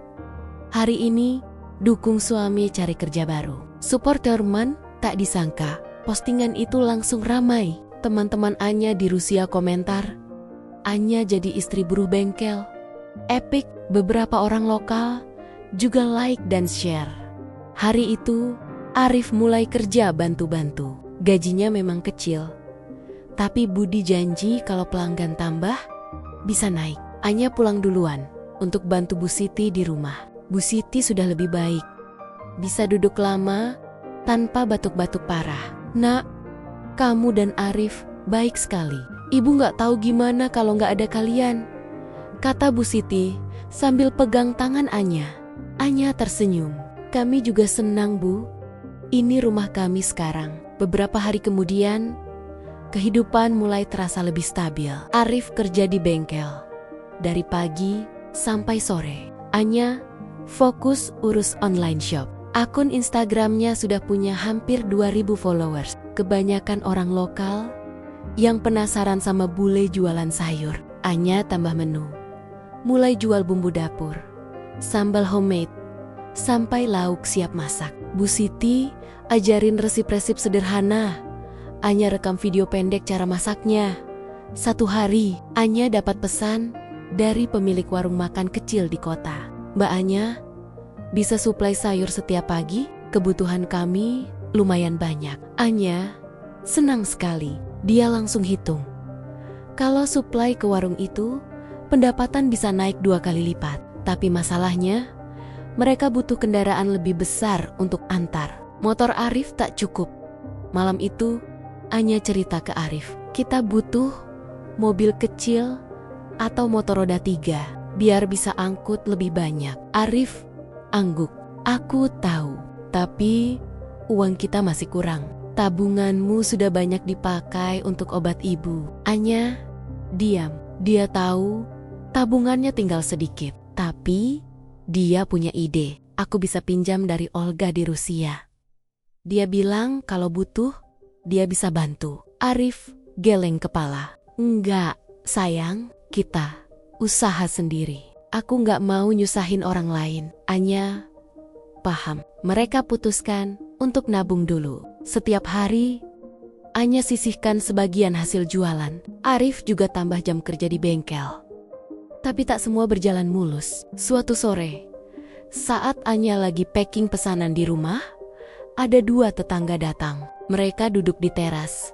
"Hari ini dukung suami cari kerja baru." Support your man. Tak disangka, postingan itu langsung ramai. Teman-teman Anya di Rusia komentar, "Anya jadi istri buruh bengkel. Epic." Beberapa orang lokal juga like dan share. Hari itu, Arif mulai kerja bantu-bantu. Gajinya memang kecil, tapi Budi janji kalau pelanggan tambah, bisa naik. Anya pulang duluan untuk bantu Bu Siti di rumah. Bu Siti sudah lebih baik, bisa duduk lama tanpa batuk-batuk parah. "Nak, kamu dan Arif baik sekali. Ibu nggak tahu gimana kalau nggak ada kalian," kata Bu Siti sambil pegang tangan Anya. Anya tersenyum. "Kami juga senang, Bu. Ini rumah kami sekarang." Beberapa hari kemudian, kehidupan mulai terasa lebih stabil. Arif kerja di bengkel dari pagi sampai sore. Anya fokus urus online shop. Akun Instagramnya sudah punya hampir 2.000 followers. Kebanyakan orang lokal yang penasaran sama bule jualan sayur. Anya tambah menu, mulai jual bumbu dapur, sambal homemade, sampai lauk siap masak. Bu Siti ajarin resep-resep sederhana. Anya rekam video pendek cara masaknya. Satu hari, Anya dapat pesan dari pemilik warung makan kecil di kota. Mbak Anya, bisa suplai sayur setiap pagi? Kebutuhan kami lumayan banyak. Anya senang sekali. Dia langsung hitung. Kalau suplai ke warung itu, pendapatan bisa naik 2 kali lipat. Tapi masalahnya, mereka butuh kendaraan lebih besar untuk antar. Motor Arif tak cukup. Malam itu, Anya cerita ke Arif, kita butuh mobil kecil atau motor roda 3, biar bisa angkut lebih banyak. Arif angguk, aku tahu, tapi uang kita masih kurang. Tabunganmu sudah banyak dipakai untuk obat ibu. Anya diam. Dia tahu tabungannya tinggal sedikit. Tapi dia punya ide. Aku bisa pinjam dari Olga di Rusia. Dia bilang kalau butuh, dia bisa bantu. Arif geleng kepala. Enggak, sayang, kita usaha sendiri. Aku nggak mau nyusahin orang lain. Anya paham. Mereka putuskan untuk nabung dulu. Setiap hari, Anya sisihkan sebagian hasil jualan. Arif juga tambah jam kerja di bengkel. Tapi tak semua berjalan mulus. Suatu sore, saat Anya lagi packing pesanan di rumah, ada 2 tetangga datang. Mereka duduk di teras,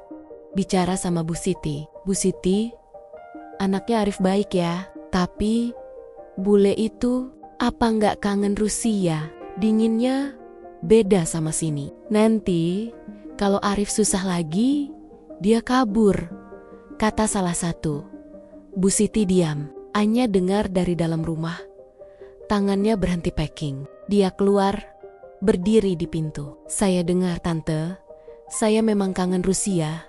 bicara sama Bu Siti. Bu Siti, anaknya Arif baik ya, tapi bule itu apa nggak kangen Rusia? Dinginnya beda sama sini. Nanti kalau Arif susah lagi, dia kabur, kata salah satu. Bu Siti diam. Anya dengar dari dalam rumah. Tangannya berhenti packing. Dia keluar, berdiri di pintu. Saya dengar tante, saya memang kangen Rusia,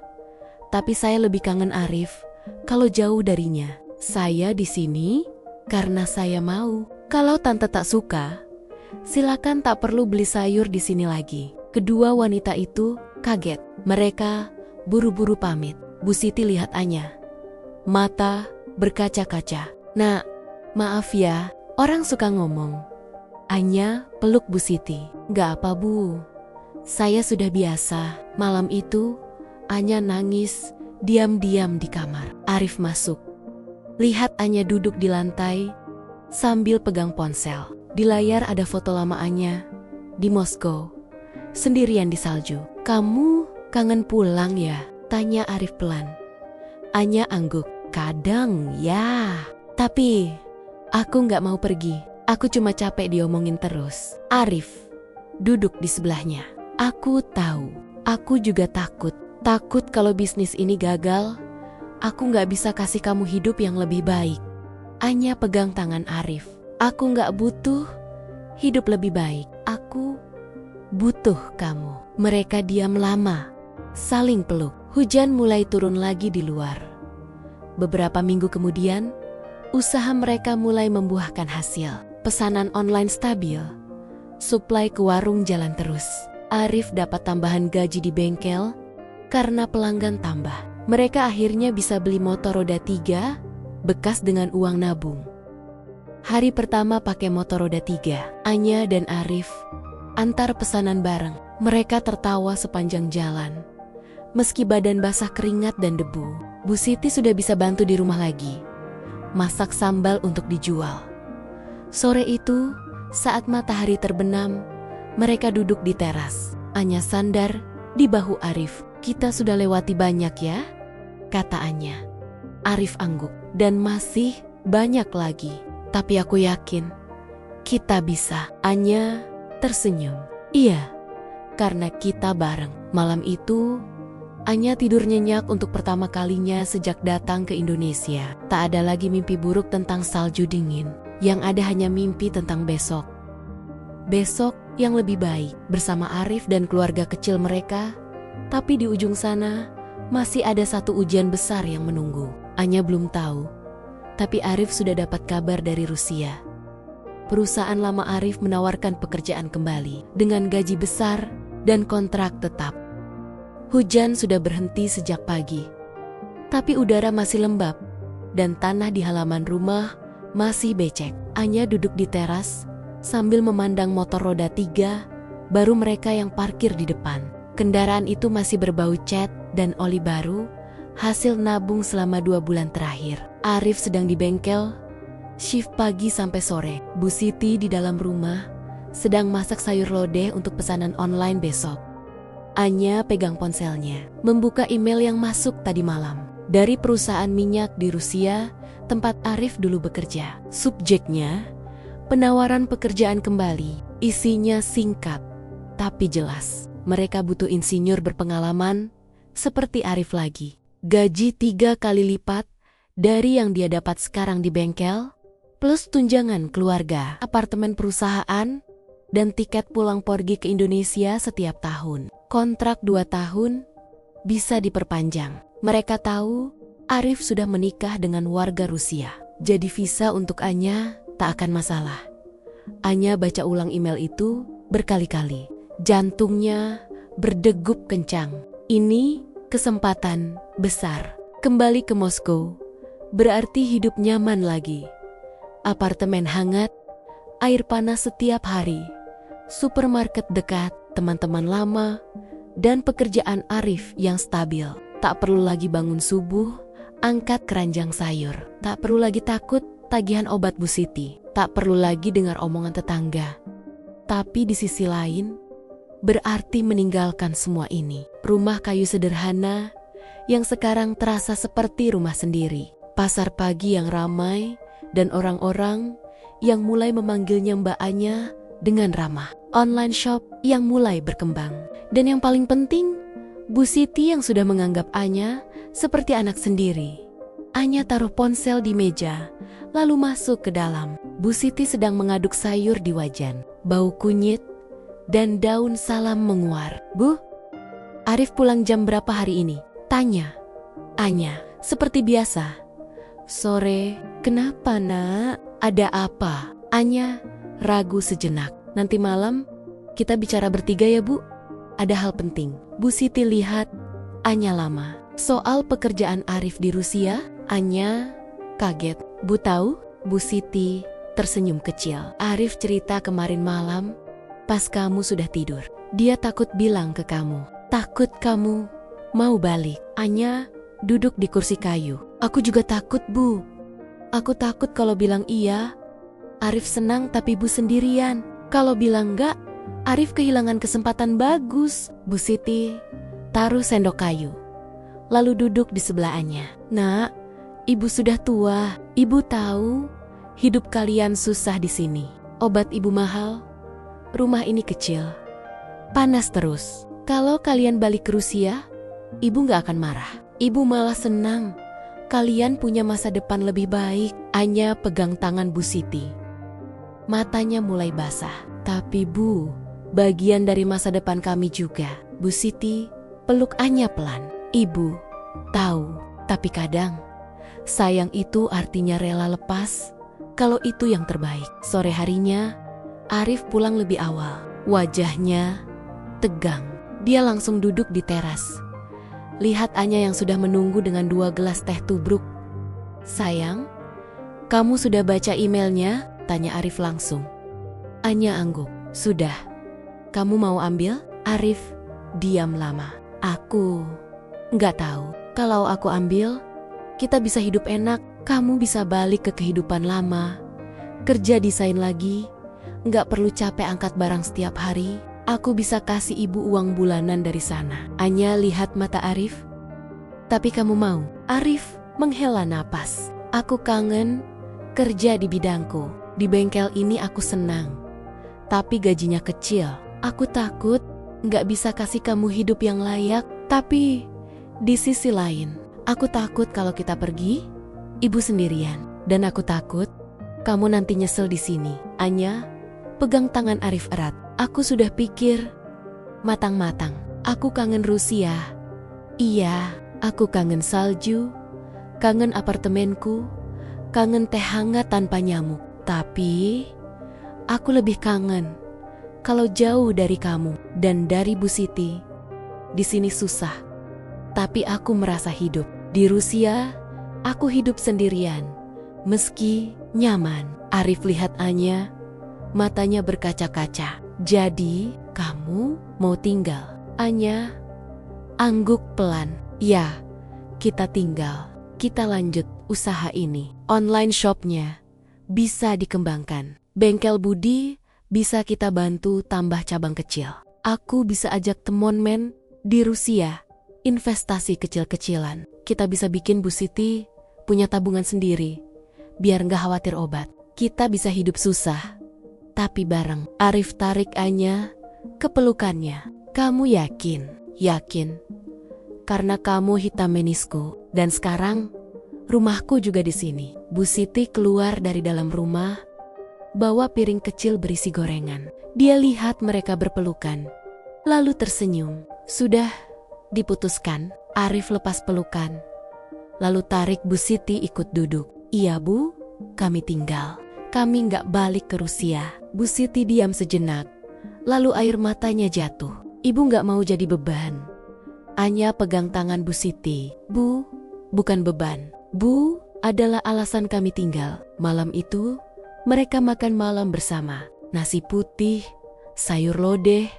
tapi saya lebih kangen Arif kalau jauh darinya. Saya di sini karena saya mau. Kalau tante tak suka, silakan, tak perlu beli sayur di sini lagi. Kedua wanita itu kaget. Mereka buru-buru pamit. Bu Siti lihat Anya. Mata berkaca-kaca. Nak, maaf ya, orang suka ngomong. Anya peluk Bu Siti. Gak apa Bu, saya sudah biasa. Malam itu, Anya nangis diam-diam di kamar. Arif masuk. Lihat Anya duduk di lantai sambil pegang ponsel. Di layar ada foto lama Anya di Moskow, sendirian di salju. Kamu kangen pulang ya? Tanya Arif pelan. Anya angguk. Kadang ya, tapi aku nggak mau pergi. Aku cuma capek diomongin terus. Arif duduk di sebelahnya. Aku tahu, aku juga takut. Takut kalau bisnis ini gagal, aku nggak bisa kasih kamu hidup yang lebih baik. Anya pegang tangan Arif. Aku nggak butuh hidup lebih baik. Aku butuh kamu. Mereka diam lama, saling peluk. Hujan mulai turun lagi di luar. Beberapa minggu kemudian, usaha mereka mulai membuahkan hasil. Pesanan online stabil, suplai ke warung jalan terus. Arif dapat tambahan gaji di bengkel karena pelanggan tambah. Mereka akhirnya bisa beli motor roda 3 bekas dengan uang nabung. Hari pertama pakai motor roda 3, Anya dan Arif antar pesanan bareng. Mereka tertawa sepanjang jalan, meski badan basah keringat dan debu. Bu Siti sudah bisa bantu di rumah lagi, masak sambal untuk dijual. Sore itu, saat matahari terbenam, mereka duduk di teras. Anya sandar di bahu Arif. Kita sudah lewati banyak ya, kata Anya. Arif angguk. Dan masih banyak lagi. Tapi aku yakin kita bisa. Anya tersenyum. Iya, karena kita bareng. Malam itu, Anya tidur nyenyak untuk pertama kalinya sejak datang ke Indonesia. Tak ada lagi mimpi buruk tentang salju dingin. Yang ada hanya mimpi tentang besok. Besok yang lebih baik bersama Arif dan keluarga kecil mereka. Tapi di ujung sana masih ada satu ujian besar yang menunggu. Anya belum tahu, tapi Arif sudah dapat kabar dari Rusia. Perusahaan lama Arif menawarkan pekerjaan kembali dengan gaji besar dan kontrak tetap. Hujan sudah berhenti sejak pagi, tapi udara masih lembab dan tanah di halaman rumah Masih becek. Anya duduk di teras sambil memandang motor roda 3, baru mereka yang parkir di depan. Kendaraan itu masih berbau cat dan oli baru, hasil nabung selama 2 bulan terakhir. Arif sedang di bengkel, shift pagi sampai sore. Bu Siti di dalam rumah, sedang masak sayur lodeh untuk pesanan online besok. Anya pegang ponselnya, membuka email yang masuk tadi malam. Dari perusahaan minyak di Rusia, tempat Arif dulu bekerja. Subjeknya, penawaran pekerjaan kembali. Isinya singkat, tapi jelas. Mereka butuh insinyur berpengalaman, seperti Arif lagi. Gaji 3 kali lipat dari yang dia dapat sekarang di bengkel, plus tunjangan keluarga, apartemen perusahaan, dan tiket pulang pergi ke Indonesia setiap tahun. Kontrak 2 tahun, bisa diperpanjang. Mereka tahu Arif sudah menikah dengan warga Rusia. Jadi visa untuk Anya tak akan masalah. Anya baca ulang email itu berkali-kali. Jantungnya berdegup kencang. Ini kesempatan besar. Kembali ke Moskow berarti hidup nyaman lagi. Apartemen hangat, air panas setiap hari, supermarket dekat, teman-teman lama, dan pekerjaan Arif yang stabil. Tak perlu lagi bangun subuh, angkat keranjang sayur. Tak perlu lagi takut tagihan obat Bu Siti. Tak perlu lagi dengar omongan tetangga. Tapi di sisi lain, berarti meninggalkan semua ini. Rumah kayu sederhana yang sekarang terasa seperti rumah sendiri. Pasar pagi yang ramai dan orang-orang yang mulai memanggilnya Mbak Anya dengan ramah. Online shop yang mulai berkembang. Dan yang paling penting, Bu Siti yang sudah menganggap Anya seperti anak sendiri. Anya taruh ponsel di meja, lalu masuk ke dalam. Bu Siti sedang mengaduk sayur di wajan. Bau kunyit dan daun salam menguar. Bu, Arif pulang jam berapa hari ini? Tanya Anya, seperti biasa. Sore. Kenapa nak? Ada apa? Anya ragu sejenak. Nanti malam kita bicara bertiga ya Bu. Ada hal penting. Bu Siti lihat Anya lama. Soal pekerjaan Arif di Rusia, Anya kaget. Bu tahu? Bu Siti tersenyum kecil. Arif cerita kemarin malam pas kamu sudah tidur. Dia takut bilang ke kamu. Takut kamu mau balik. Anya duduk di kursi kayu. Aku juga takut Bu. Aku takut kalau bilang iya, Arif senang tapi Bu sendirian. Kalau bilang enggak, Arif kehilangan kesempatan bagus. Bu Siti taruh sendok kayu, lalu duduk di sebelah Anya. Nak, Ibu sudah tua. Ibu tahu hidup kalian susah di sini. Obat Ibu mahal, rumah ini kecil, panas terus. Kalau kalian balik ke Rusia, Ibu gak akan marah. Ibu malah senang kalian punya masa depan lebih baik. Anya pegang tangan Bu Siti. Matanya mulai basah. Tapi Bu, bagian dari masa depan kami juga. Bu Siti peluk Anya pelan. Ibu tahu, tapi kadang sayang itu artinya rela lepas kalau itu yang terbaik. Sore harinya, Arif pulang lebih awal. Wajahnya tegang. Dia langsung duduk di teras. Lihat Anya yang sudah menunggu dengan 2 gelas teh tubruk. Sayang, kamu sudah baca emailnya? Tanya Arif langsung. Anya angguk. Sudah. Kamu mau ambil? Arif diam lama. Aku nggak tahu. Kalau aku ambil, kita bisa hidup enak. Kamu bisa balik ke kehidupan lama. Kerja desain lagi. Nggak perlu capek angkat barang setiap hari. Aku bisa kasih Ibu uang bulanan dari sana. Anya lihat mata Arif. Tapi kamu mau? Arif menghela napas. Aku kangen kerja di bidangku. Di bengkel ini aku senang. Tapi gajinya kecil. Aku takut nggak bisa kasih kamu hidup yang layak. Tapi di sisi lain, aku takut kalau kita pergi, Ibu sendirian. Dan aku takut kamu nanti nyesel di sini. Anya pegang tangan Arif erat. Aku sudah pikir matang-matang. Aku kangen Rusia. Iya, aku kangen salju, kangen apartemenku, kangen teh hangat tanpa nyamuk. Tapi aku lebih kangen kalau jauh dari kamu dan dari Bu Siti. Di sini susah, tapi aku merasa hidup. Di Rusia, aku hidup sendirian. Meski nyaman, Arif lihat Anya, matanya berkaca-kaca. Jadi, kamu mau tinggal? Anya angguk pelan. Ya, kita tinggal. Kita lanjut usaha ini. Online shopnya bisa dikembangkan. Bengkel Budi bisa kita bantu tambah cabang kecil. Aku bisa ajak temen men di Rusia. Investasi kecil-kecilan. Kita bisa bikin Bu Siti punya tabungan sendiri. Biar nggak khawatir obat. Kita bisa hidup susah, tapi bareng. Arif tarik Anya ke pelukannya. Kamu yakin? Yakin. Karena kamu hitam menisku. Dan sekarang rumahku juga di sini. Bu Siti keluar dari dalam rumah, bawa piring kecil berisi gorengan. Dia lihat mereka berpelukan, lalu tersenyum. Sudah diputuskan. Arif lepas pelukan, lalu tarik Bu Siti ikut duduk. Iya Bu, kami tinggal. Kami nggak balik ke Rusia. Bu Siti diam sejenak, lalu air matanya jatuh. Ibu nggak mau jadi beban. Anya pegang tangan Bu Siti. Bu, bukan beban. Bu, adalah alasan kami tinggal. Malam itu, mereka makan malam bersama. Nasi putih, sayur lodeh,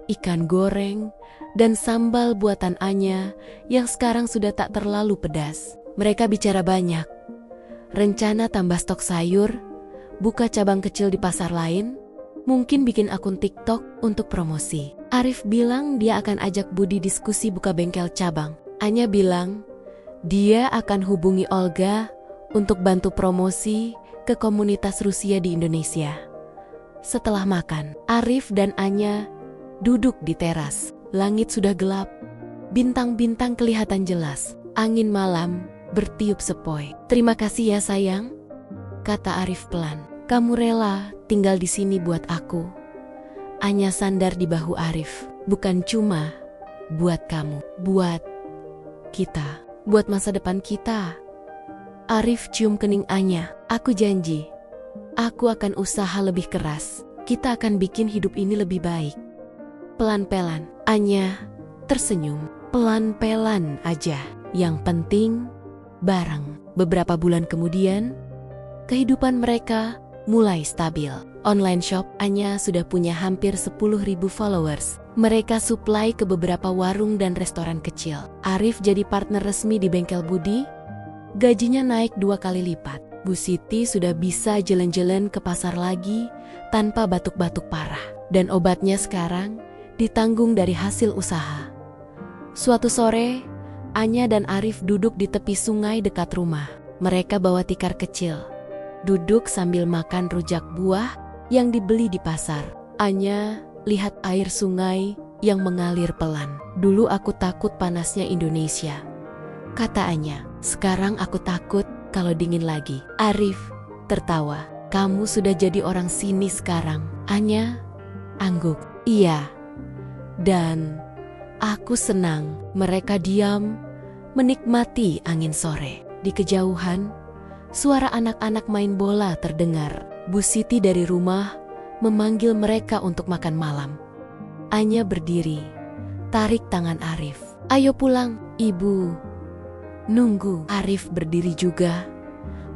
ikan goreng, dan sambal buatan Anya yang sekarang sudah tak terlalu pedas. Mereka bicara banyak. Rencana tambah stok sayur, buka cabang kecil di pasar lain, mungkin bikin akun TikTok untuk promosi. Arif bilang dia akan ajak Budi diskusi buka bengkel cabang. Anya bilang dia akan hubungi Olga untuk bantu promosi ke komunitas Rusia di Indonesia. Setelah makan, Arif dan Anya duduk di teras. Langit sudah gelap, bintang-bintang kelihatan jelas. Angin malam bertiup sepoi. Terima kasih ya sayang, kata Arif pelan. Kamu rela tinggal di sini buat aku. Anya sandar di bahu Arif. Bukan cuma buat kamu, buat kita, buat masa depan kita. Arif cium kening Anya. Aku janji, aku akan usaha lebih keras. Kita akan bikin hidup ini lebih baik. Pelan-pelan. Anya tersenyum. Pelan-pelan aja. Yang penting bareng. Beberapa bulan kemudian, kehidupan mereka mulai stabil. Online shop Anya sudah punya hampir 10.000 followers. Mereka supply ke beberapa warung dan restoran kecil. Arif jadi partner resmi di bengkel Budi. Gajinya naik 2 kali lipat. Bu Siti sudah bisa jalan-jalan ke pasar lagi tanpa batuk-batuk parah. Dan obatnya sekarang ditanggung dari hasil usaha. Suatu sore, Anya dan Arif duduk di tepi sungai dekat rumah. Mereka bawa tikar kecil, duduk sambil makan rujak buah yang dibeli di pasar. Anya lihat air sungai yang mengalir pelan. Dulu aku takut panasnya Indonesia, kata Anya. Sekarang aku takut kalau dingin lagi. Arif tertawa. Kamu sudah jadi orang sini sekarang. Anya angguk. Iya. Dan aku senang. Mereka diam, menikmati angin sore. Di kejauhan, suara anak-anak main bola terdengar. Bu Siti dari rumah memanggil mereka untuk makan malam. Anya berdiri, tarik tangan Arif. Ayo pulang, ibu nunggu. Arif berdiri juga,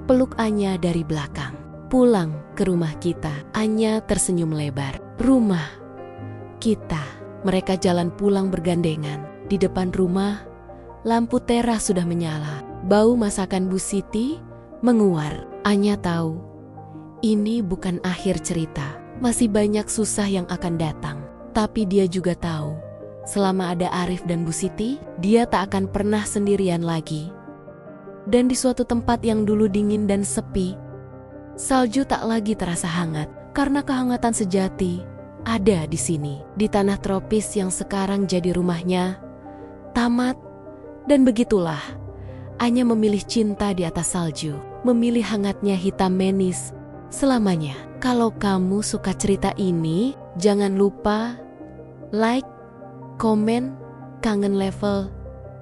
peluk Anya dari belakang. Pulang ke rumah kita. Anya tersenyum lebar. Rumah kita. Mereka jalan pulang bergandengan. Di depan rumah, lampu teras sudah menyala. Bau masakan Bu Siti menguar. Anya tahu, ini bukan akhir cerita. Masih banyak susah yang akan datang. Tapi dia juga tahu, selama ada Arif dan Bu Siti, dia tak akan pernah sendirian lagi. Dan di suatu tempat yang dulu dingin dan sepi, salju tak lagi terasa hangat. Karena kehangatan sejati ada di sini, di tanah tropis yang sekarang jadi rumahnya. Tamat, dan begitulah Anya memilih cinta di atas salju, memilih hangatnya hitam menis selamanya. Kalau kamu suka cerita ini, jangan lupa like, komen, kangen level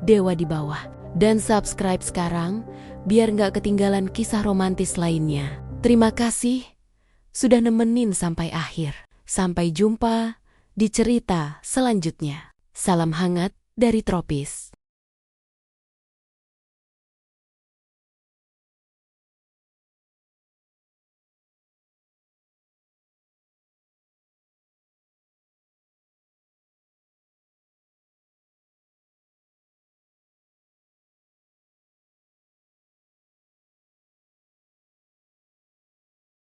Dewa di bawah, dan subscribe sekarang biar nggak ketinggalan kisah romantis lainnya. Terima kasih sudah nemenin sampai akhir. Sampai jumpa di cerita selanjutnya. Salam hangat dari tropis.